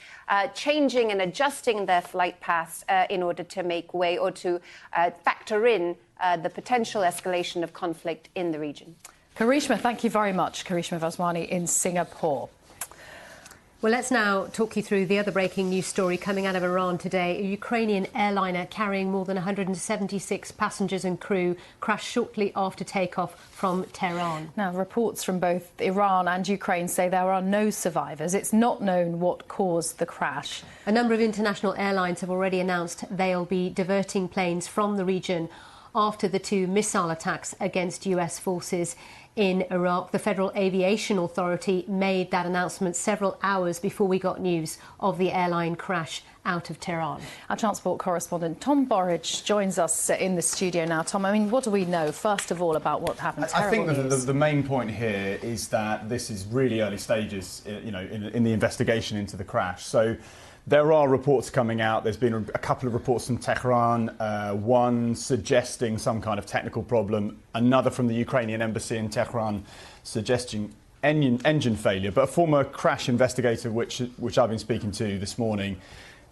Speaker 9: changing and adjusting their flight paths in order to make way or to factor in the potential escalation of conflict in the region.
Speaker 5: Karishma, thank you very much. Karishma Vaswani in Singapore.
Speaker 1: Well, let's now talk you through the other breaking news story coming out of Iran today. A Ukrainian airliner carrying more than 176 passengers and crew crashed shortly after takeoff from Tehran.
Speaker 5: Now, reports from both Iran and Ukraine say there are no survivors. It's not known what caused the crash.
Speaker 1: A number of international airlines have already announced they'll be diverting planes from the region after the two missile attacks against US forces in Iraq. The Federal Aviation Authority made that announcement several hours before we got news of the airline crash out of Tehran.
Speaker 5: Our transport correspondent Tom Borridge joins us in the studio now. Tom, I mean, what do we know, first of all, about what happened?
Speaker 10: I think the main point here is that this is really early stages, in the investigation into the crash. So there are reports coming out. There's been a couple of reports from Tehran, one suggesting some kind of technical problem, another from the Ukrainian embassy in Tehran suggesting engine failure. But a former crash investigator, which I've been speaking to this morning,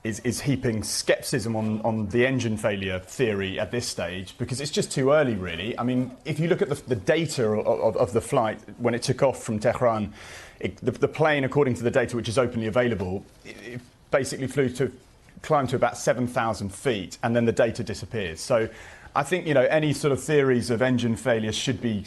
Speaker 10: is heaping scepticism on the engine failure theory at this stage, because it's just too early, really. I mean, if you look at the data of the flight when it took off from Tehran, the plane, according to the data which is openly available, it basically climbed to about 7,000 feet, and then the data disappears. So I think, any sort of theories of engine failure should be,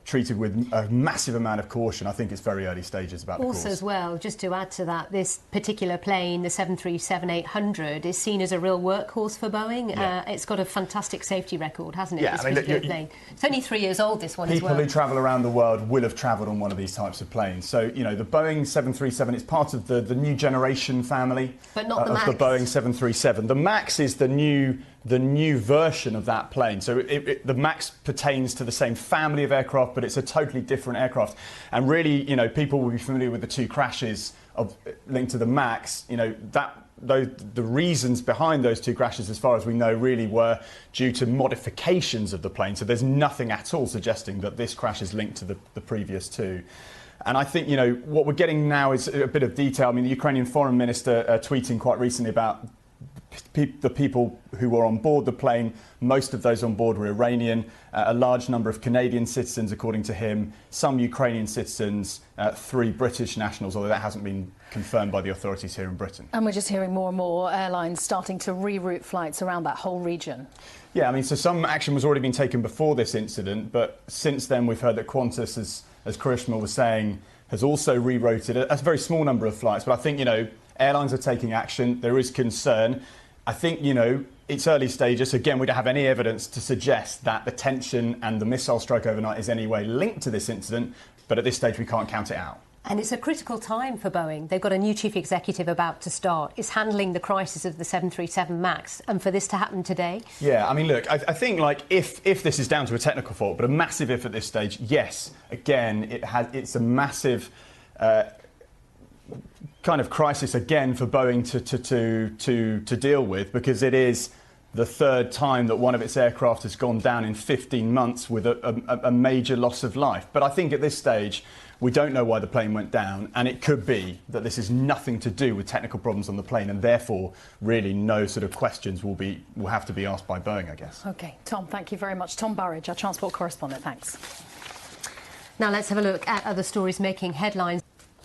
Speaker 10: treated with a massive amount of caution. I think it's very early stages about the cause.
Speaker 1: Also, as well, just to add to that, this particular plane, the 737-800, is seen as a real workhorse for Boeing. Yeah. It's got a fantastic safety record, hasn't it?
Speaker 10: Yeah,
Speaker 1: this particular plane. It's only 3 years old, this one as well.
Speaker 10: People who travel around the world will have travelled on one of these types of planes. So, the Boeing 737 is part of the new generation family,
Speaker 1: but not the
Speaker 10: of the Boeing 737. The MAX is the new version of that plane. So the MAX pertains to the same family of aircraft, but it's a totally different aircraft. And really, people will be familiar with the two crashes linked to the MAX. That the reasons behind those two crashes, as far as we know, really were due to modifications of the plane. So there's nothing at all suggesting that this crash is linked to the previous two. And I think, what we're getting now is a bit of detail. I mean, the Ukrainian foreign minister tweeting quite recently about the people who were on board the plane. Most of those on board were Iranian, a large number of Canadian citizens, according to him, some Ukrainian citizens, 3 British nationals, although that hasn't been confirmed by the authorities here in Britain.
Speaker 5: And we're just hearing more and more airlines starting to reroute flights around that whole region. Yeah,
Speaker 10: I mean, so some action was already been taken before this incident, but since then we've heard that Qantas, as Karishma was saying, has also rerouted a very small number of flights. But I think, airlines are taking action. There is concern. I think, it's early stages. Again, we don't have any evidence to suggest that the tension and the missile strike overnight is any way linked to this incident. But at this stage, we can't count it out.
Speaker 1: And it's a critical time for Boeing. They've got a new chief executive about to start. Is handling the crisis of the 737 MAX. And for this to happen today?
Speaker 10: Yeah, I mean, look, I think, if this is down to a technical fault, but a massive if at this stage, yes. Again, it's a massive kind of crisis again for Boeing to deal with, because it is the third time that one of its aircraft has gone down in 15 months with a major loss of life. But I think at this stage, we don't know why the plane went down, and it could be that this is nothing to do with technical problems on the plane, and therefore, really, no sort of questions will have to be asked by Boeing, I guess.
Speaker 5: OK, Tom, thank you very much. Tom Burridge, our transport correspondent. Thanks.
Speaker 1: Now let's have a look at other stories making headlines.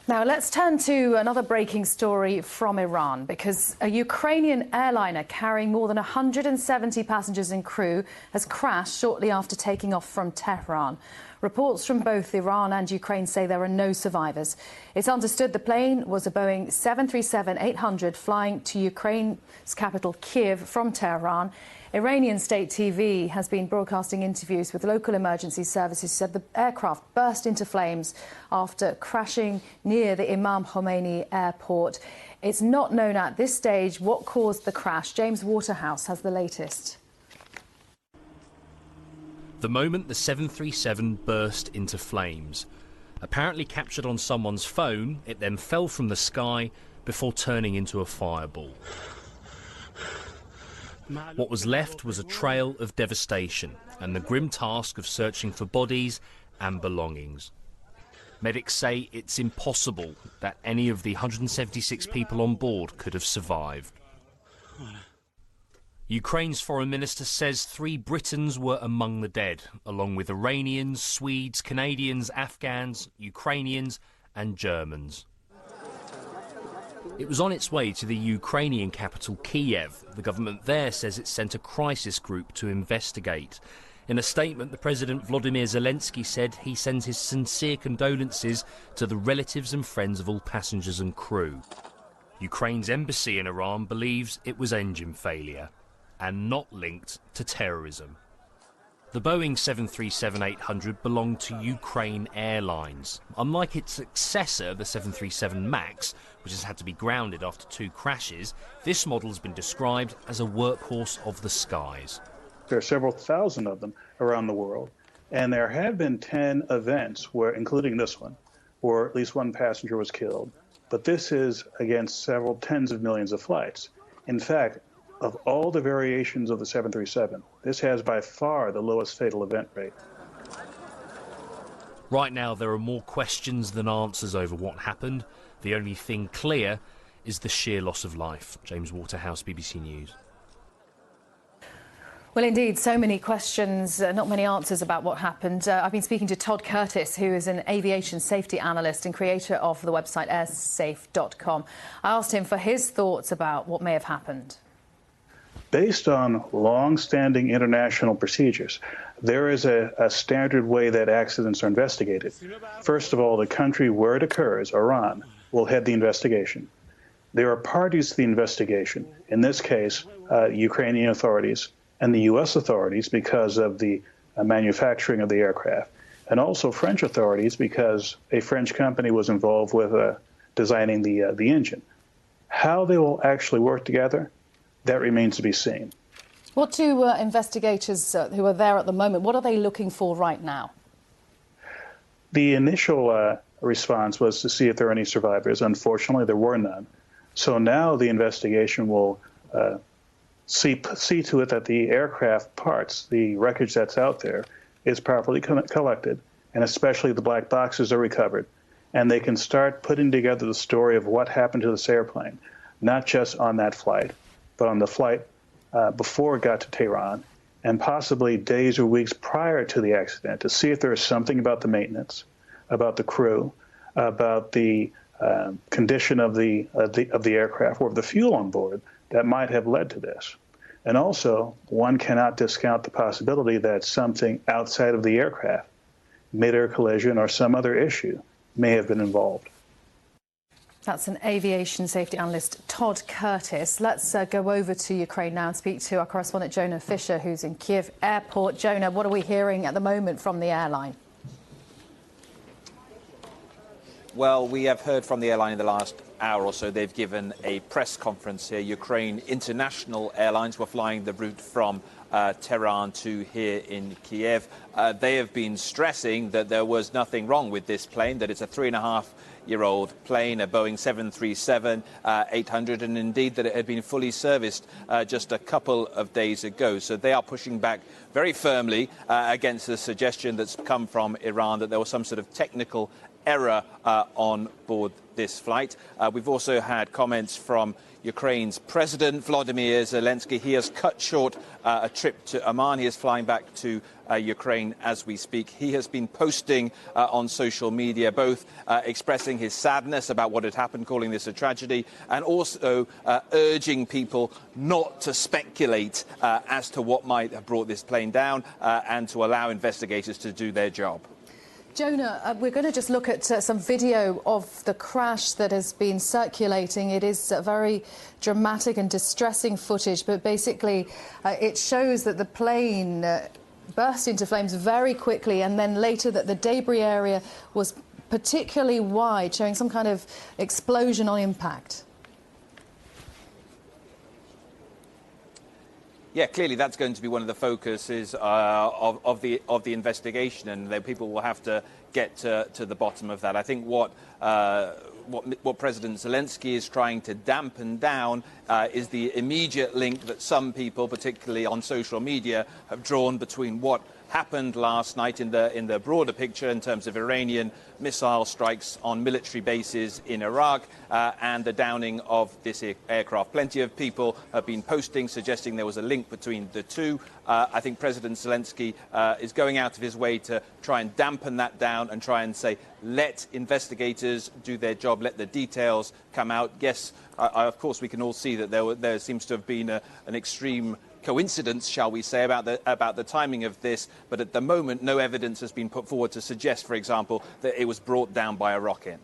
Speaker 5: Now, let's turn to another breaking story from Iran, because a Ukrainian airliner carrying more than 170 passengers and crew has crashed shortly after taking off from Tehran. Reports from both Iran and Ukraine say there are no survivors. It's understood the plane was a Boeing 737-800 flying to Ukraine's capital, Kiev, from Tehran. Iranian state TV has been broadcasting interviews with local emergency services, said the aircraft burst into flames after crashing near the Imam Khomeini airport. It's not known at this stage what caused the crash. James Waterhouse has the latest.
Speaker 7: The moment the 737 burst into flames. Apparently captured on someone's phone, it then fell from the sky before turning into a fireball. What was left was a trail of devastation and the grim task of searching for bodies and belongings. Medics say it's impossible that any of the 176 people on board could have survived. Ukraine's foreign minister says 3 Britons were among the dead, along with Iranians, Swedes, Canadians, Afghans, Ukrainians and Germans. It was on its way to the Ukrainian capital, Kiev. The government there says it sent a crisis group to investigate. In a statement, the President Volodymyr Zelensky said he sends his sincere condolences to the relatives and friends of all passengers and crew. Ukraine's embassy in Iran believes it was engine failure and not linked to terrorism. The Boeing 737-800 belonged to Ukraine Airlines. Unlike its successor, the 737 MAX, which has had to be grounded after 2 crashes, this model has been described as a workhorse of the skies.
Speaker 6: There are several thousand of them around the world, and there have been 10 events, including this one, where at least one passenger was killed. But this is against several tens of millions of flights. In fact, of all the variations of the 737, this has by far the lowest fatal event rate.
Speaker 7: Right now, there are more questions than answers over what happened. The only thing clear is the sheer loss of life. James Waterhouse, BBC News.
Speaker 5: Well, indeed, so many questions, not many answers about what happened. I've been speaking to Todd Curtis, who is an aviation safety analyst and creator of the website airsafe.com. I asked him for his thoughts about what may have happened.
Speaker 6: Based on long-standing international procedures, there is a standard way that accidents are investigated. First of all, the country where it occurs, Iran, will head the investigation. There are parties to the investigation, in this case, Ukrainian authorities and the U.S. authorities because of the manufacturing of the aircraft, and also French authorities because a French company was involved with designing the engine. How they will actually work together, that remains to be seen.
Speaker 5: What do investigators who are there at the moment, what are they looking for right now?
Speaker 6: The initial response was to see if there are any survivors. Unfortunately, there were none. So now the investigation will see to it that the aircraft parts, the wreckage that's out there, is properly collected, and especially the black boxes are recovered. And they can start putting together the story of what happened to this airplane, not just on that flight, but on the flight before it got to Tehran, and possibly days or weeks prior to the accident, to see if there is something about the maintenance, about the crew, about the condition of the aircraft or of the fuel on board that might have led to this. And also, one cannot discount the possibility that something outside of the aircraft, mid-air collision or some other issue, may have been involved.
Speaker 5: That's an aviation safety analyst, Todd Curtis. Let's go over to Ukraine now and speak to our correspondent Jonah Fisher, who's in Kyiv Airport. Jonah, what are we hearing at the moment from the airline?
Speaker 11: Well, we have heard from the airline in the last hour or so. They've given a press conference here. Ukraine International Airlines were flying the route from Tehran to here in Kiev. They have been stressing that there was nothing wrong with this plane, that it's a 3.5-year-old plane, a Boeing 737-800, and indeed that it had been fully serviced just a couple of days ago. So they are pushing back very firmly against the suggestion that's come from Iran that there was some sort of technical error on board this flight. We've also had comments from Ukraine's President Volodymyr Zelensky. He has cut short a trip to Amman. He is flying back to Ukraine as we speak. He has been posting on social media, both expressing his sadness about what had happened, calling this a tragedy, and also urging people not to speculate as to what might have brought this plane down and to allow investigators to do their job.
Speaker 5: Jonah, we're going to just look at some video of the crash that has been circulating. It is very dramatic and distressing footage, but basically it shows that the plane burst into flames very quickly, and then later that the debris area was particularly wide, showing some kind of explosion on impact.
Speaker 11: Yeah, clearly that's going to be one of the focuses of the investigation, and then people will have to get to the bottom of that. I think what President Zelensky is trying to dampen down is the immediate link that some people, particularly on social media, have drawn between what happened last night in the broader picture in terms of Iranian missile strikes on military bases in Iraq and the downing of this aircraft. Plenty of people have been posting, suggesting there was a link between the two. I think President Zelensky is going out of his way to try and dampen that down and try and say, let investigators do their job, let the details come out. Yes, of course, we can all see that there seems to have been an extreme coincidence, shall we say, about the timing of this, but at the moment no evidence has been put forward to suggest, for example, that it was brought down by a rocket.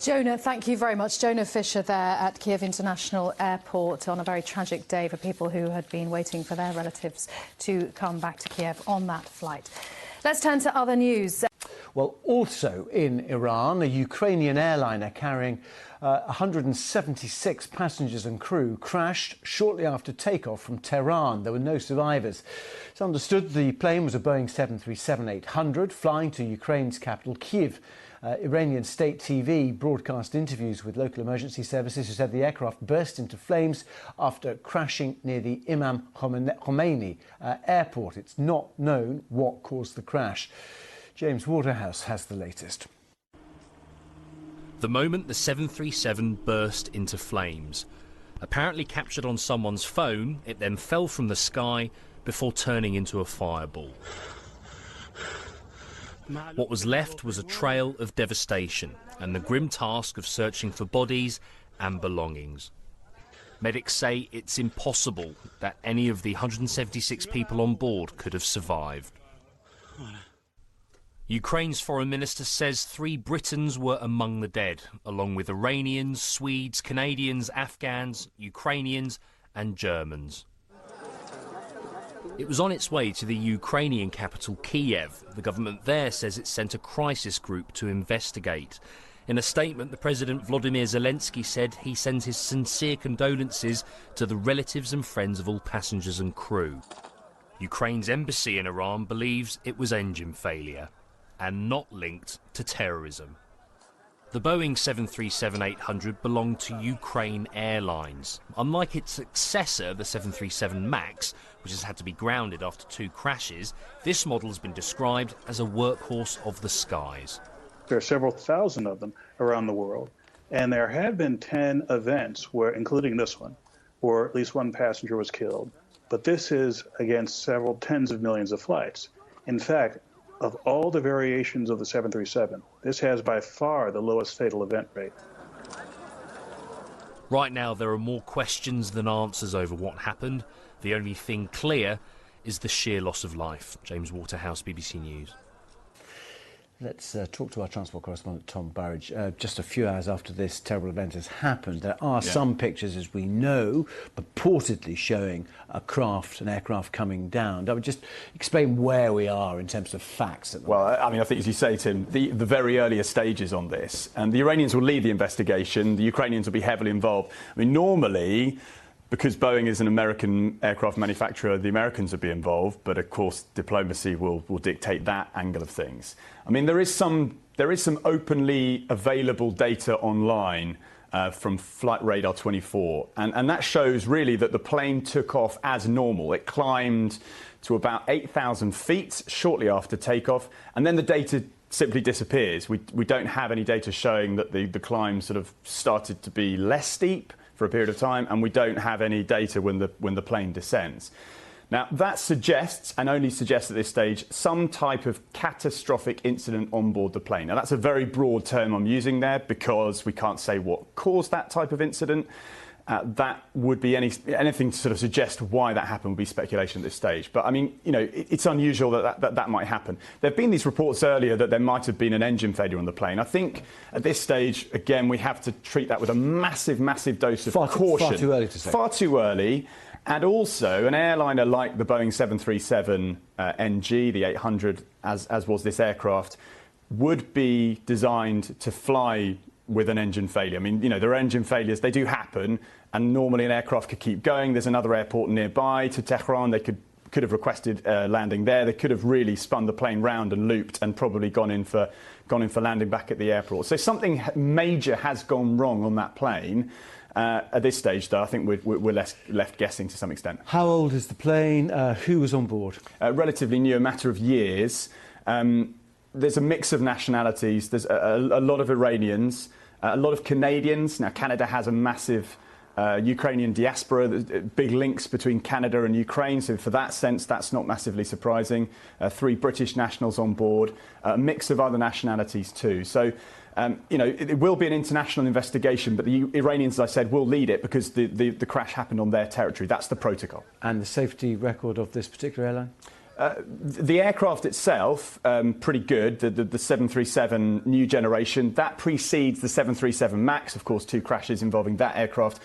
Speaker 5: Jonah, thank you very much. Jonah Fisher there at Kyiv International Airport on a very tragic day for people who had been waiting for their relatives to come back to Kiev on that flight. Let's turn to other news.
Speaker 12: Well, also in Iran, a Ukrainian airliner carrying 176 passengers and crew crashed shortly after takeoff from Tehran. There were no survivors. It's understood the plane was a Boeing 737-800 flying to Ukraine's capital, Kyiv. Iranian state TV broadcast interviews with local emergency services who said the aircraft burst into flames after crashing near the Imam Khomeini airport. It's not known what caused the crash. James Waterhouse has the latest.
Speaker 7: The moment the 737 burst into flames. Apparently captured on someone's phone, it then fell from the sky before turning into a fireball. What was left was a trail of devastation and the grim task of searching for bodies and belongings. Medics say it's impossible that any of the 176 people on board could have survived. Ukraine's foreign minister says 3 Britons were among the dead, along with Iranians, Swedes, Canadians, Afghans, Ukrainians and Germans. It was on its way to the Ukrainian capital, Kiev. The government there says it sent a crisis group to investigate. In a statement, the President Volodymyr Zelensky said he sends his sincere condolences to the relatives and friends of all passengers and crew. Ukraine's embassy in Iran believes it was engine failure and not linked to terrorism. The Boeing 737-800 belonged to Ukraine Airlines. Unlike its successor, the 737 MAX, which has had to be grounded after 2 crashes, this model has been described as a workhorse of the skies.
Speaker 6: There are several thousand of them around the world, and there have been 10 events, where, including this one, where at least one passenger was killed. But this is against several tens of millions of flights. In fact, of all the variations of the 737, this has by far the lowest fatal event rate.
Speaker 7: Right now, there are more questions than answers over what happened. The only thing clear is the sheer loss of life. James Waterhouse, BBC News.
Speaker 12: Let's talk to our transport correspondent, Tom Burridge. Just a few hours after this terrible event has happened, there are some pictures, as we know, purportedly showing an aircraft coming down. I would just explain where we are in terms of facts.
Speaker 10: Well, I mean, I think, as you say, Tim, the very earliest stages on this, and the Iranians will lead the investigation, the Ukrainians will be heavily involved. I mean, normally, because Boeing is an American aircraft manufacturer, the Americans would be involved, but of course diplomacy will dictate that angle of things. I mean, there is some openly available data online from Flight Radar 24, and that shows really that the plane took off as normal. It climbed to about 8,000 feet shortly after takeoff, and then the data simply disappears. We don't have any data showing that the climb sort of started to be less steep for a period of time, and we don't have any data when the plane descends. Now, that suggests, and only suggests at this stage, some type of catastrophic incident on board the plane. Now, that's a very broad term I'm using there because we can't say what caused that type of incident. That would be anything to sort of suggest why that happened would be speculation at this stage. But, I mean, you know, it's unusual that might happen. There have been these reports earlier that there might have been an engine failure on the plane. I think at this stage, again, we have to treat that with a massive, massive dose of caution.
Speaker 12: Far too early to say.
Speaker 10: Far too early. And also, an airliner like the Boeing 737 NG, the 800, as was this aircraft, would be designed to fly with an engine failure. I mean, you know, there are engine failures, they do happen, and normally an aircraft could keep going. There's another airport nearby to Tehran. They could have requested landing there. They could have really spun the plane round and looped and probably gone in for landing back at the airport. So something major has gone wrong on that plane. At this stage, though, I think we're left guessing to some extent.
Speaker 12: How old is the plane? Who was on board?
Speaker 10: Relatively new, a matter of years. There's a mix of nationalities. There's a lot of Iranians, a lot of Canadians. Now, Canada has a massive Ukrainian diaspora, big links between Canada and Ukraine. So for that sense, that's not massively surprising. 3 British nationals on board, a mix of other nationalities too. So, you know, it will be an international investigation, but the Iranians, as I said, will lead it because the crash happened on their territory. That's the protocol.
Speaker 12: And the safety record of this particular airline?
Speaker 10: The aircraft itself, pretty good. The 737 new generation, that precedes the 737 MAX, of course, 2 crashes involving that aircraft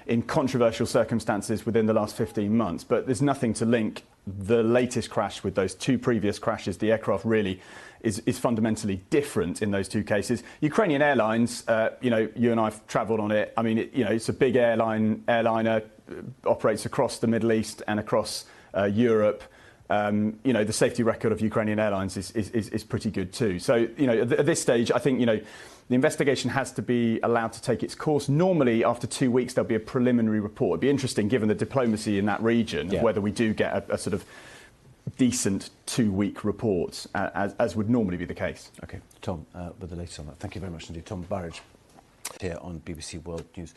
Speaker 10: in controversial circumstances within the last 15 months. But there's nothing to link the latest crash with those 2 previous crashes. The aircraft really is fundamentally different in those 2 cases. Ukrainian Airlines, you know, you and I have travelled on it. I mean, it's a big airliner, operates across the Middle East and across Europe. You know, the safety record of Ukrainian Airlines is pretty good too. So, you know, at this stage, I think, you know, the investigation has to be allowed to take its course. Normally, after 2 weeks, there'll be a preliminary report. It'd be interesting, given the diplomacy in that region, whether we do get a sort of decent 2-week report, as would normally be the case.
Speaker 12: OK, Tom, with the latest on that. Thank you very much indeed. Tom Burridge here on BBC World News.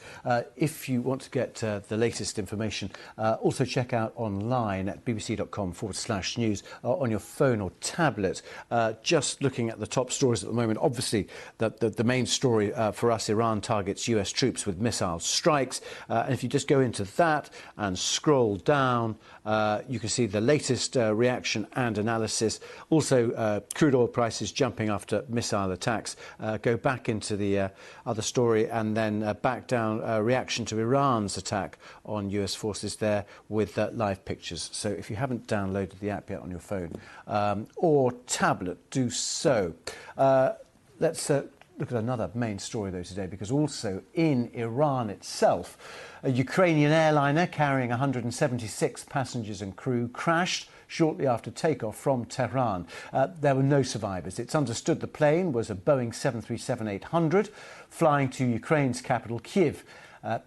Speaker 12: If you want to get the latest information, also check out online at bbc.com/news on your phone or tablet. Just looking at the top stories at the moment, obviously the main story for us, Iran targets US troops with missile strikes. And if you just go into that and scroll down, you can see the latest reaction and analysis. Also, crude oil prices jumping after missile attacks. Go back into the other story and then back down, reaction to Iran's attack on US forces there with live pictures. So if you haven't downloaded the app yet on your phone or tablet, do so. Let's look at another main story, though, today, because also in Iran itself, a Ukrainian airliner carrying 176 passengers and crew crashed shortly after takeoff from Tehran. There were no survivors. It's understood the plane was a Boeing 737-800 flying to Ukraine's capital, Kyiv.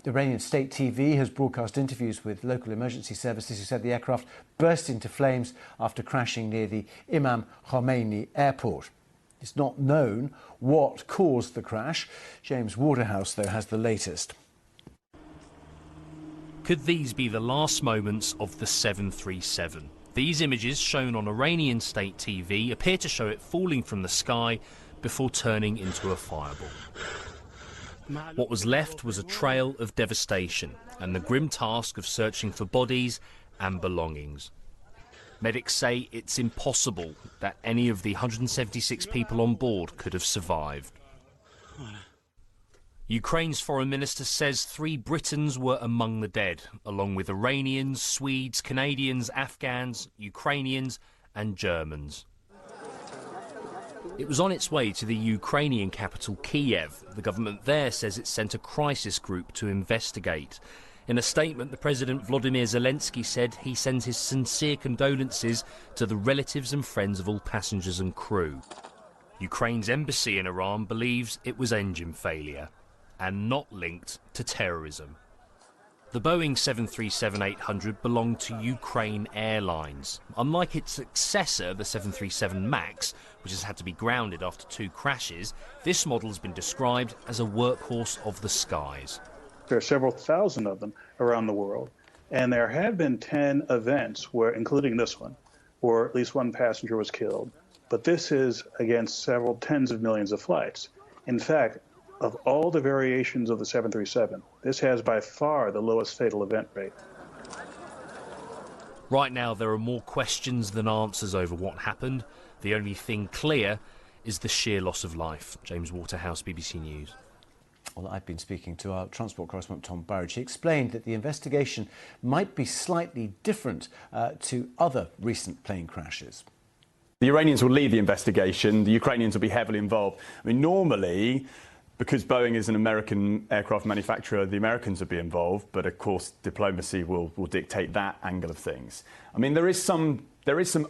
Speaker 12: Iranian state TV has broadcast interviews with local emergency services who said the aircraft burst into flames after crashing near the Imam Khomeini airport. It's not known what caused the crash. James Waterhouse, though, has the latest.
Speaker 7: Could these be the last moments of the 737? These images, shown on Iranian state TV, appear to show it falling from the sky before turning into a fireball. What was left was a trail of devastation and the grim task of searching for bodies and belongings. Medics say it's impossible that any of the 176 people on board could have survived. Ukraine's foreign minister says 3 Britons were among the dead, along with Iranians, Swedes, Canadians, Afghans, Ukrainians and Germans. It was on its way to the Ukrainian capital, Kiev. The government there says it sent a crisis group to investigate. In a statement, the President Volodymyr Zelensky said he sends his sincere condolences to the relatives and friends of all passengers and crew. Ukraine's embassy in Iran believes it was engine failure and not linked to terrorism. The Boeing 737-800 belonged to Ukraine Airlines. Unlike its successor, the 737 MAX, which has had to be grounded after 2 crashes, this model has been described as a workhorse of the skies.
Speaker 6: There are several thousand of them around the world, and there have been 10 events, where, including this one, where at least one passenger was killed. But this is against several tens of millions of flights. In fact, of all the variations of the 737, this has by far the lowest fatal event rate.
Speaker 7: Right now, there are more questions than answers over what happened. The only thing clear is the sheer loss of life. James Waterhouse, BBC News.
Speaker 12: Well, I've been speaking to our transport correspondent, Tom Burridge. He explained that the investigation might be slightly different to other recent plane crashes.
Speaker 10: The Iranians will lead the investigation. The Ukrainians will be heavily involved. I mean, normally, because Boeing is an American aircraft manufacturer, the Americans will be involved, but of course diplomacy will dictate that angle of things. I mean, there is some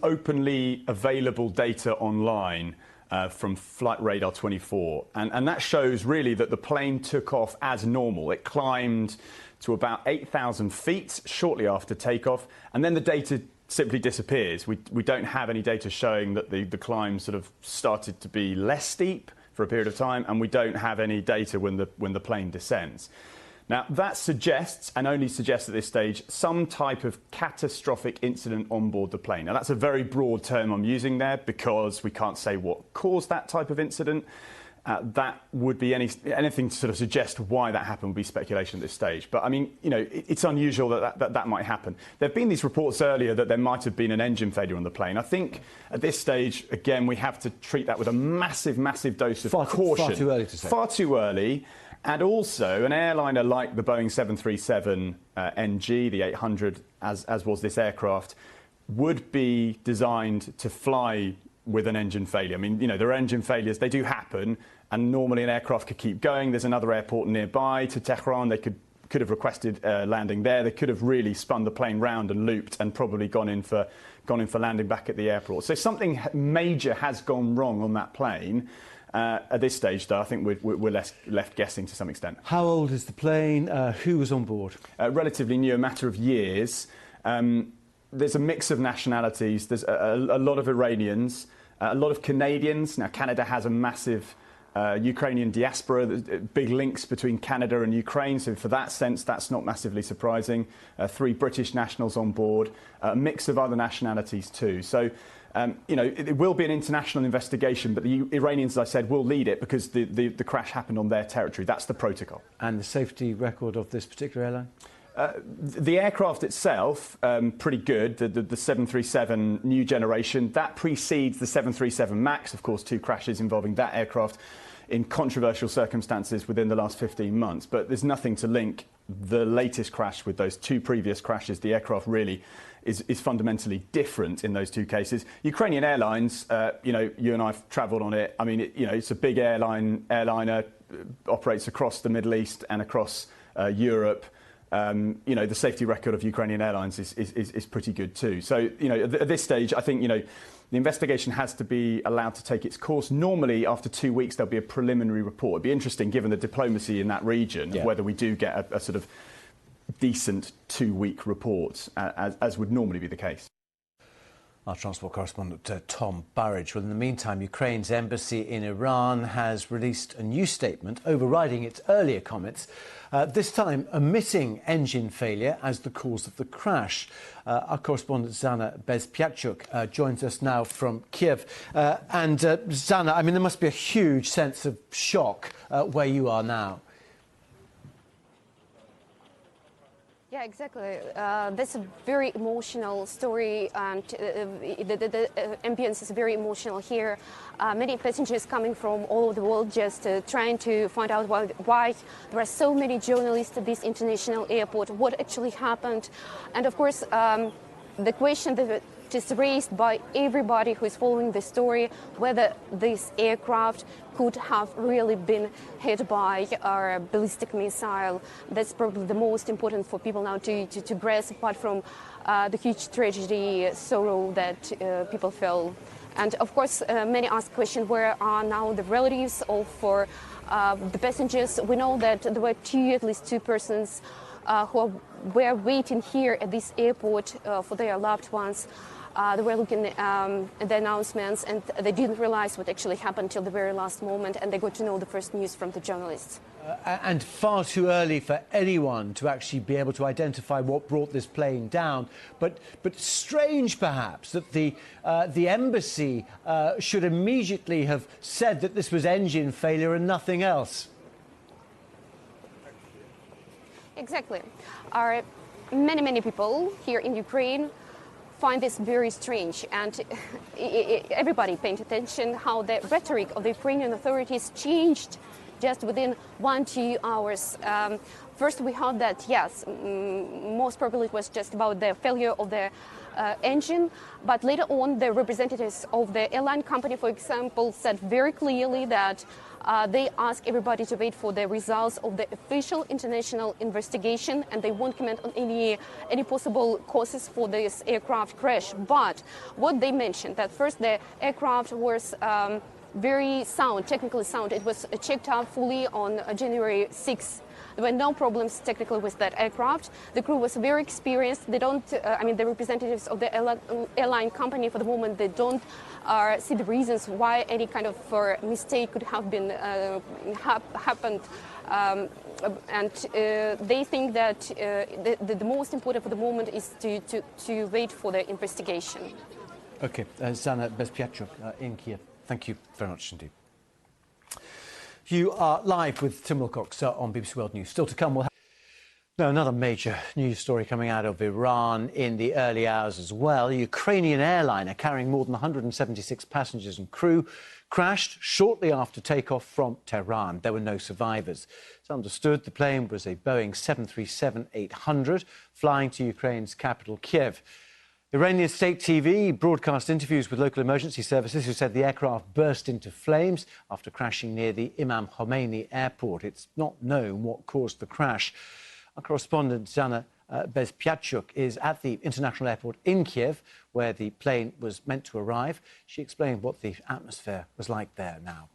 Speaker 10: openly available data online from Flight Radar 24, and that shows really that the plane took off as normal. It climbed to about 8,000 feet shortly after takeoff, and then the data simply disappears. We don't have any data showing that the climb sort of started to be less steep for a period of time, and we don't have any data when the plane descends. Now, that suggests, and only suggests at this stage, some type of catastrophic incident on board the plane. Now, that's a very broad term I'm using there because we can't say what caused that type of incident. That would be anything to sort of suggest why that happened would be speculation at this stage. But, I mean, you know, it's unusual that might happen. There have been these reports earlier that there might have been an engine failure on the plane. I think at this stage, again, we have to treat that with a massive, massive dose of caution.
Speaker 12: Far too early to say.
Speaker 10: Far too early. And also, an airliner like the Boeing 737 NG, the 800, as was this aircraft, would be designed to fly with an engine failure. I mean, you know, there are engine failures, they do happen, and normally an aircraft could keep going. There's another airport nearby to Tehran. They could have requested landing there. They could have really spun the plane round and looped and probably gone in for landing back at the airport. So something major has gone wrong on that plane. At this stage, though, I think we're left guessing to some extent.
Speaker 12: How old is the plane? Who was on board?
Speaker 10: Relatively new, a matter of years. There's a mix of nationalities. There's a lot of Iranians, a lot of Canadians. Now, Canada has a massive Ukrainian diaspora, big links between Canada and Ukraine, so for that sense, that's not massively surprising. 3 British nationals on board, a mix of other nationalities too. So, you know, it will be an international investigation, but the Iranians, as I said, will lead it because the crash happened on their territory. That's the protocol.
Speaker 12: And the safety record of this particular airline?
Speaker 10: The aircraft itself, pretty good. The 737 new generation, that precedes the 737 MAX, of course, 2 crashes involving that aircraft in controversial circumstances within the last 15 months. But there's nothing to link the latest crash with those two previous crashes, the aircraft really is fundamentally different in those two cases. Ukrainian Airlines, you know, you and I've travelled on it. I mean, it's a big airliner, operates across the Middle East and across Europe. You know, the safety record of Ukrainian Airlines is pretty good too. So, you know, at this stage, I think, you know, the investigation has to be allowed to take its course. Normally, after 2 weeks, there'll be a preliminary report. It'd be interesting, given the diplomacy in that region, whether we do get a sort of decent 2-week report, as would normally be the case.
Speaker 12: Our transport correspondent Tom Burridge. Well, in the meantime, Ukraine's embassy in Iran has released a new statement overriding its earlier comments, this time omitting engine failure as the cause of the crash. Our correspondent Zana Bezpiatchuk joins us now from Kiev. And Zana, I mean, there must be a huge sense of shock where you are now.
Speaker 13: Yeah, exactly. That's a very emotional story, and the ambience is very emotional here. Many passengers coming from all over the world just trying to find out why there are so many journalists at this international airport, what actually happened. And of course, the question that is raised by everybody who is following the story, whether this aircraft could have really been hit by a ballistic missile. That's probably the most important for people now to grasp, apart from the huge tragedy, sorrow that people feel. And of course, many ask the question, where are now the relatives of the passengers? We know that there were at least two persons who were waiting here at this airport for their loved ones. They were looking at the announcements, and they didn't realize what actually happened till the very last moment, and they got to know the first news from the journalists.
Speaker 12: And far too early for anyone to actually be able to identify what brought this plane down. But strange, perhaps, that the embassy should immediately have said that this was engine failure and nothing else.
Speaker 13: Exactly. Many people here in Ukraine find this very strange, and everybody paying attention how the rhetoric of the Ukrainian authorities changed just within 1-2 hours. First, we heard that, yes, most probably it was just about the failure of the engine, but later on, the representatives of the airline company, for example, said very clearly that they asked everybody to wait for the results of the official international investigation, and they won't comment on any possible causes for this aircraft crash. But what they mentioned, that first the aircraft was very sound, technically sound. It was checked out fully on January 6th. There were no problems technically with that aircraft. The crew was very experienced. They don't, the representatives of the airline company for the moment, they don't see the reasons why any kind of mistake could have been happened. And they think that the most important for the moment is to wait for the investigation.
Speaker 12: OK, Zana Bezpiatchuk in Kiev. Thank you very much indeed. You are live with Tim Wilcox on BBC World News. Still to come, we'll have now another major news story coming out of Iran in the early hours as well. A Ukrainian airliner carrying more than 176 passengers and crew crashed shortly after takeoff from Tehran. There were no survivors. It's understood the plane was a Boeing 737-800 flying to Ukraine's capital, Kiev. Iranian state TV broadcast interviews with local emergency services who said the aircraft burst into flames after crashing near the Imam Khomeini airport. It's not known what caused the crash. Our correspondent Zana Bezpiatchuk is at the international airport in Kiev, where the plane was meant to arrive. She explained what the atmosphere was like there now.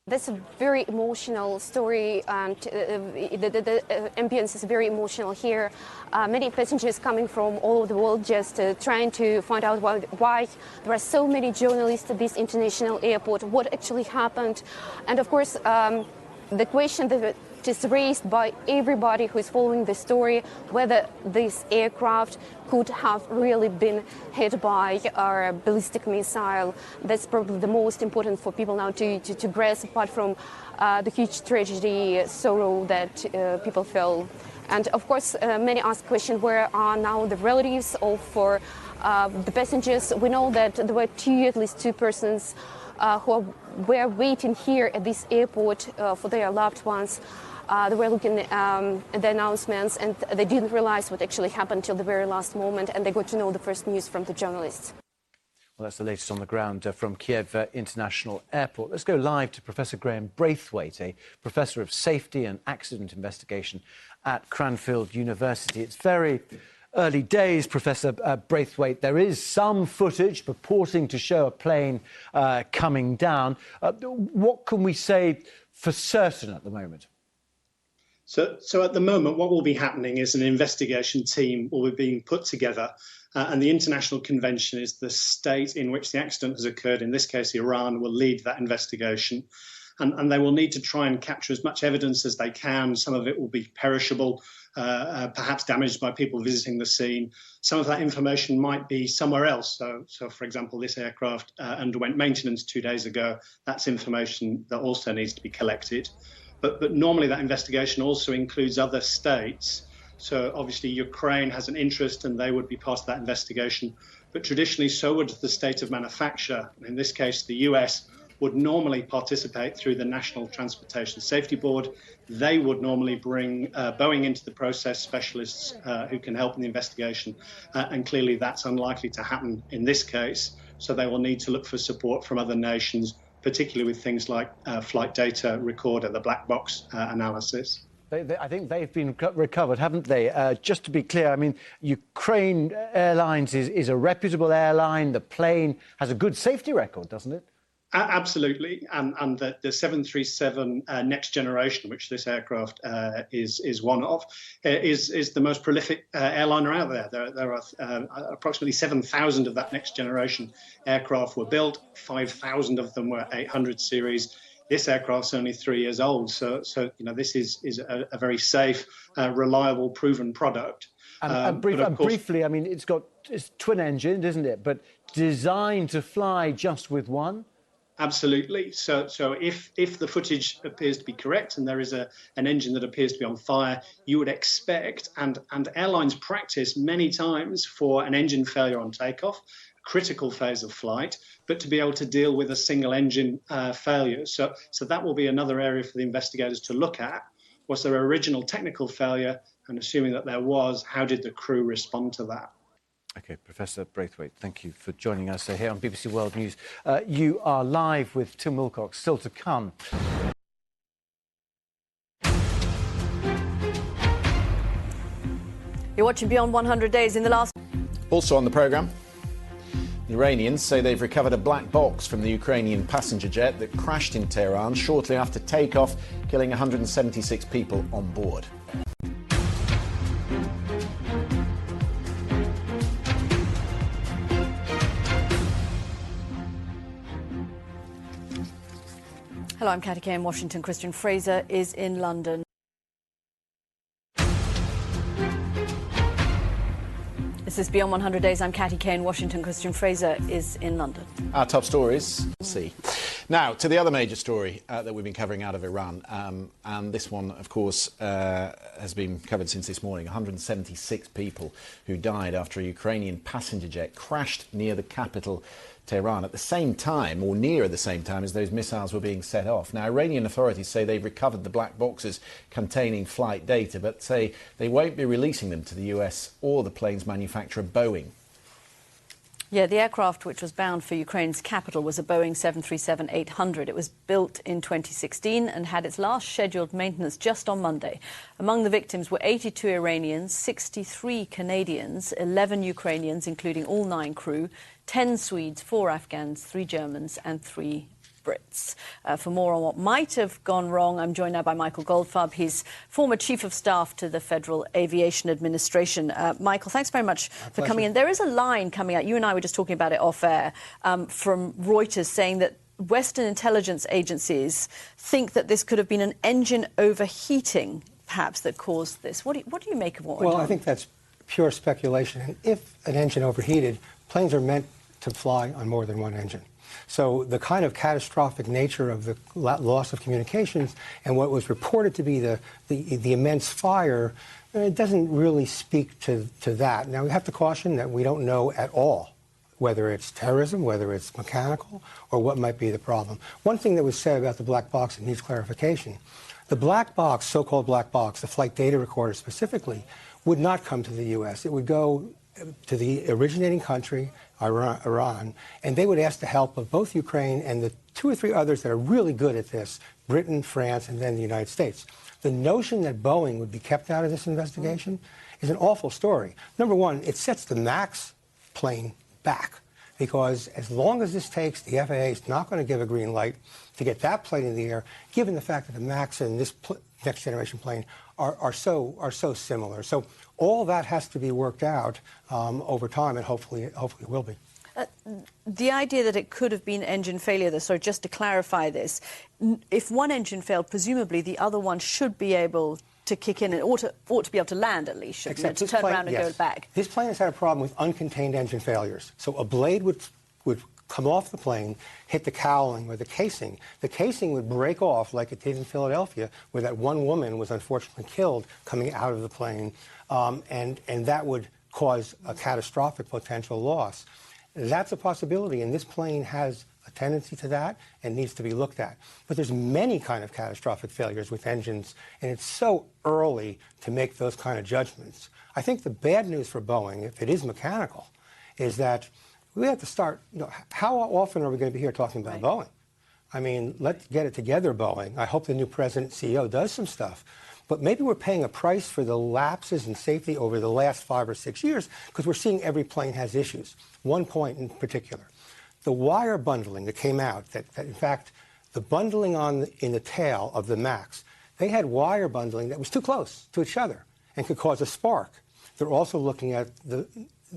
Speaker 13: That's a very emotional story, and the ambience is very emotional here. Many passengers coming from all over the world just trying to find out why there are so many journalists at this international airport, what actually happened. And of course, the question that is raised by everybody who is following the story, whether this aircraft could have really been hit by a ballistic missile. That's probably the most important for people now to grasp, apart from the huge tragedy, sorrow that people feel. And of course, many ask the question, where are now the relatives of the passengers? We know that there were at least two persons who were waiting here at this airport for their loved ones. They were looking at the announcements, and they didn't realize what actually happened till the very last moment, and they got to know the first news from the journalists.
Speaker 12: Well, that's the latest on the ground from Kiev International Airport. Let's go live to Professor Graham Braithwaite, a professor of safety and accident investigation at Cranfield University. It's very early days, Professor Braithwaite. There is some footage purporting to show a plane coming down. What can we say for certain at the moment?
Speaker 14: So at the moment, what will be happening is an investigation team will be being put together, and the international convention is the state in which the accident has occurred. In this case, Iran will lead that investigation, and they will need to try and capture as much evidence as they can. Some of it will be perishable, perhaps damaged by people visiting the scene. Some of that information might be somewhere else. So for example, this aircraft underwent maintenance 2 days ago. That's information that also needs to be collected. But normally that investigation also includes other states. So obviously Ukraine has an interest and they would be part of that investigation. But traditionally, so would the state of manufacture. In this case, the US would normally participate through the National Transportation Safety Board. They would normally bring Boeing into the process, specialists who can help in the investigation. And clearly that's unlikely to happen in this case. So they will need to look for support from other nations, particularly with things like flight data recorder, the black box analysis.
Speaker 12: I think they've been recovered, haven't they? Just to be clear, I mean, Ukraine Airlines is a reputable airline. The plane has a good safety record, doesn't it?
Speaker 14: Absolutely, and the 737 next generation, which this aircraft is one of, is the most prolific airliner out there. There are approximately 7,000 of that next generation aircraft were built. 5,000 of them were 800 series. This aircraft's only 3 years old, so you know this is a very safe, reliable, proven product.
Speaker 12: Briefly, I mean, it's twin engined, isn't it? But designed to fly just with one.
Speaker 14: Absolutely. So if the footage appears to be correct and there is an engine that appears to be on fire, you would expect, and airlines practice many times for an engine failure on takeoff, critical phase of flight, but to be able to deal with a single engine failure. So that will be another area for the investigators to look at. Was there original technical failure? And assuming that there was, how did the crew respond to that?
Speaker 12: OK, Professor Braithwaite, thank you for joining us here on BBC World News. You are live with Tim Wilcox, still to come.
Speaker 15: You're watching Beyond 100 Days in the last...
Speaker 16: Also on the programme, the Iranians say they've recovered a black box from the Ukrainian passenger jet that crashed in Tehran shortly after takeoff, killing 176 people on board.
Speaker 15: Hello, I'm Catty Kay in Washington. Christian Fraser is in London. This is Beyond 100 Days. I'm Catty Kay in Washington. Christian Fraser is in London.
Speaker 16: Our top stories, we'll see. Now, to the other major story that we've been covering out of Iran. And this one, of course, has been covered since this morning. 176 people who died after a Ukrainian passenger jet crashed near the capital, Tehran, at the same time, or near the same time, as those missiles were being set off. Now, Iranian authorities say they've recovered the black boxes containing flight data, but say they won't be releasing them to the US or the plane's manufacturer, Boeing.
Speaker 15: Yeah, the aircraft, which was bound for Ukraine's capital, was a Boeing 737-800. It was built in 2016 and had its last scheduled maintenance just on Monday. Among the victims were 82 Iranians, 63 Canadians, 11 Ukrainians, including all 9 crew, 10 Swedes, 4 Afghans, 3 Germans and 3 Brits. For more on what might have gone wrong, I'm joined now by Michael Goldfarb. He's former Chief of Staff to the Federal Aviation Administration. Michael, thanks very much for coming in. There is a line coming out, you and I were just talking about it off air, from Reuters saying that Western intelligence agencies think that this could have been an engine overheating, perhaps, that caused this. What do you make of what went on?
Speaker 17: Well, I think that's pure speculation. If an engine overheated, planes are meant to fly on more than one engine. So the kind of catastrophic nature of the loss of communications and what was reported to be the immense fire, it doesn't really speak to that. Now, we have to caution that we don't know at all whether it's terrorism, whether it's mechanical, or what might be the problem. One thing that was said about the black box that needs clarification, The black box, so-called black box, the flight data recorder specifically, would not come to the U.S. It would go to the originating country, Iran, and they would ask the help of both Ukraine and the 2 or 3 others that are really good at this, Britain, France, and then the United States. The notion that Boeing would be kept out of this investigation is an awful story. Number one, it sets the MAX plane back, because as long as this takes, the FAA is not going to give a green light to get that plane in the air, given the fact that the MAX and this next generation plane are so similar. So all that has to be worked out over time, and hopefully it will be.
Speaker 15: The idea that it could have been engine failure, so just to clarify this, if one engine failed, presumably the other one should be able to kick in and ought to be able to land at least, shouldn't it? To turn around and go back.
Speaker 17: This plane has had a problem with uncontained engine failures. So a blade would come off the plane, hit the cowling or the casing. The casing would break off like it did in Philadelphia, where that one woman was unfortunately killed coming out of the plane, and that would cause a catastrophic potential loss. That's a possibility, and this plane has a tendency to that and needs to be looked at. But there's many kind of catastrophic failures with engines, and it's so early to make those kind of judgments. I think the bad news for Boeing, if it is mechanical, is that we have to start, how often are we going to be here talking about Boeing? I mean, let's get it together, Boeing. I hope the new president, CEO, does some stuff. But maybe we're paying a price for the lapses in safety over the last 5 or 6 years, because we're seeing every plane has issues. One point in particular, the wire bundling that came out, that in fact, the bundling in the tail of the MAX, they had wire bundling that was too close to each other and could cause a spark. They're also looking at the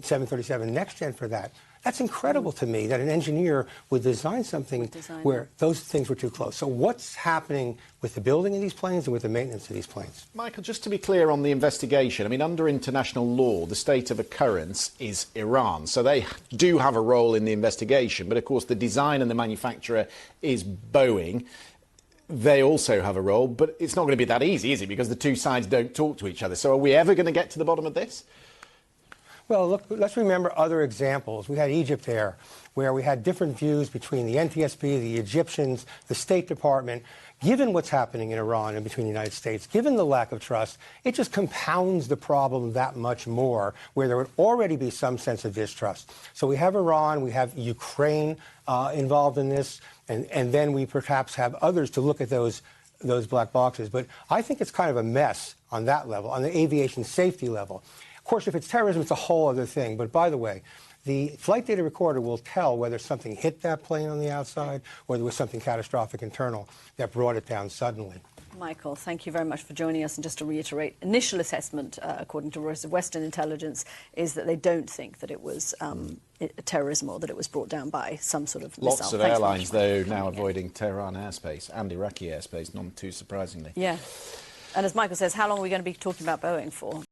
Speaker 17: 737 next gen for that. That's incredible to me, that an engineer would design something where those things were too close. So what's happening with the building of these planes and with the maintenance of these planes?
Speaker 16: Michael, just to be clear on the investigation, I mean, under international law, the state of occurrence is Iran. So they do have a role in the investigation. But, of course, the design and the manufacturer is Boeing. They also have a role. But it's not going to be that easy, is it? Because the two sides don't talk to each other. So are we ever going to get to the bottom of this?
Speaker 17: Well, look, let's remember other examples. We had Egypt there, where we had different views between the NTSB, the Egyptians, the State Department. Given what's happening in Iran and between the United States, given the lack of trust, it just compounds the problem that much more, where there would already be some sense of distrust. So we have Iran, we have Ukraine involved in this, and then we perhaps have others to look at those black boxes. But I think it's kind of a mess on that level, on the aviation safety level. Of course, if it's terrorism, it's a whole other thing. But by the way, the flight data recorder will tell whether something hit that plane on the outside or there was something catastrophic internal that brought it down suddenly.
Speaker 15: Michael, thank you very much for joining us. And just to reiterate, initial assessment, according to Western intelligence, is that they don't think that it was terrorism or that it was brought down by some sort of missile.
Speaker 16: Lots of airlines, though, now avoiding Tehran airspace and Iraqi airspace, not too surprisingly.
Speaker 15: Yeah. And as Michael says, how long are we going to be talking about Boeing for?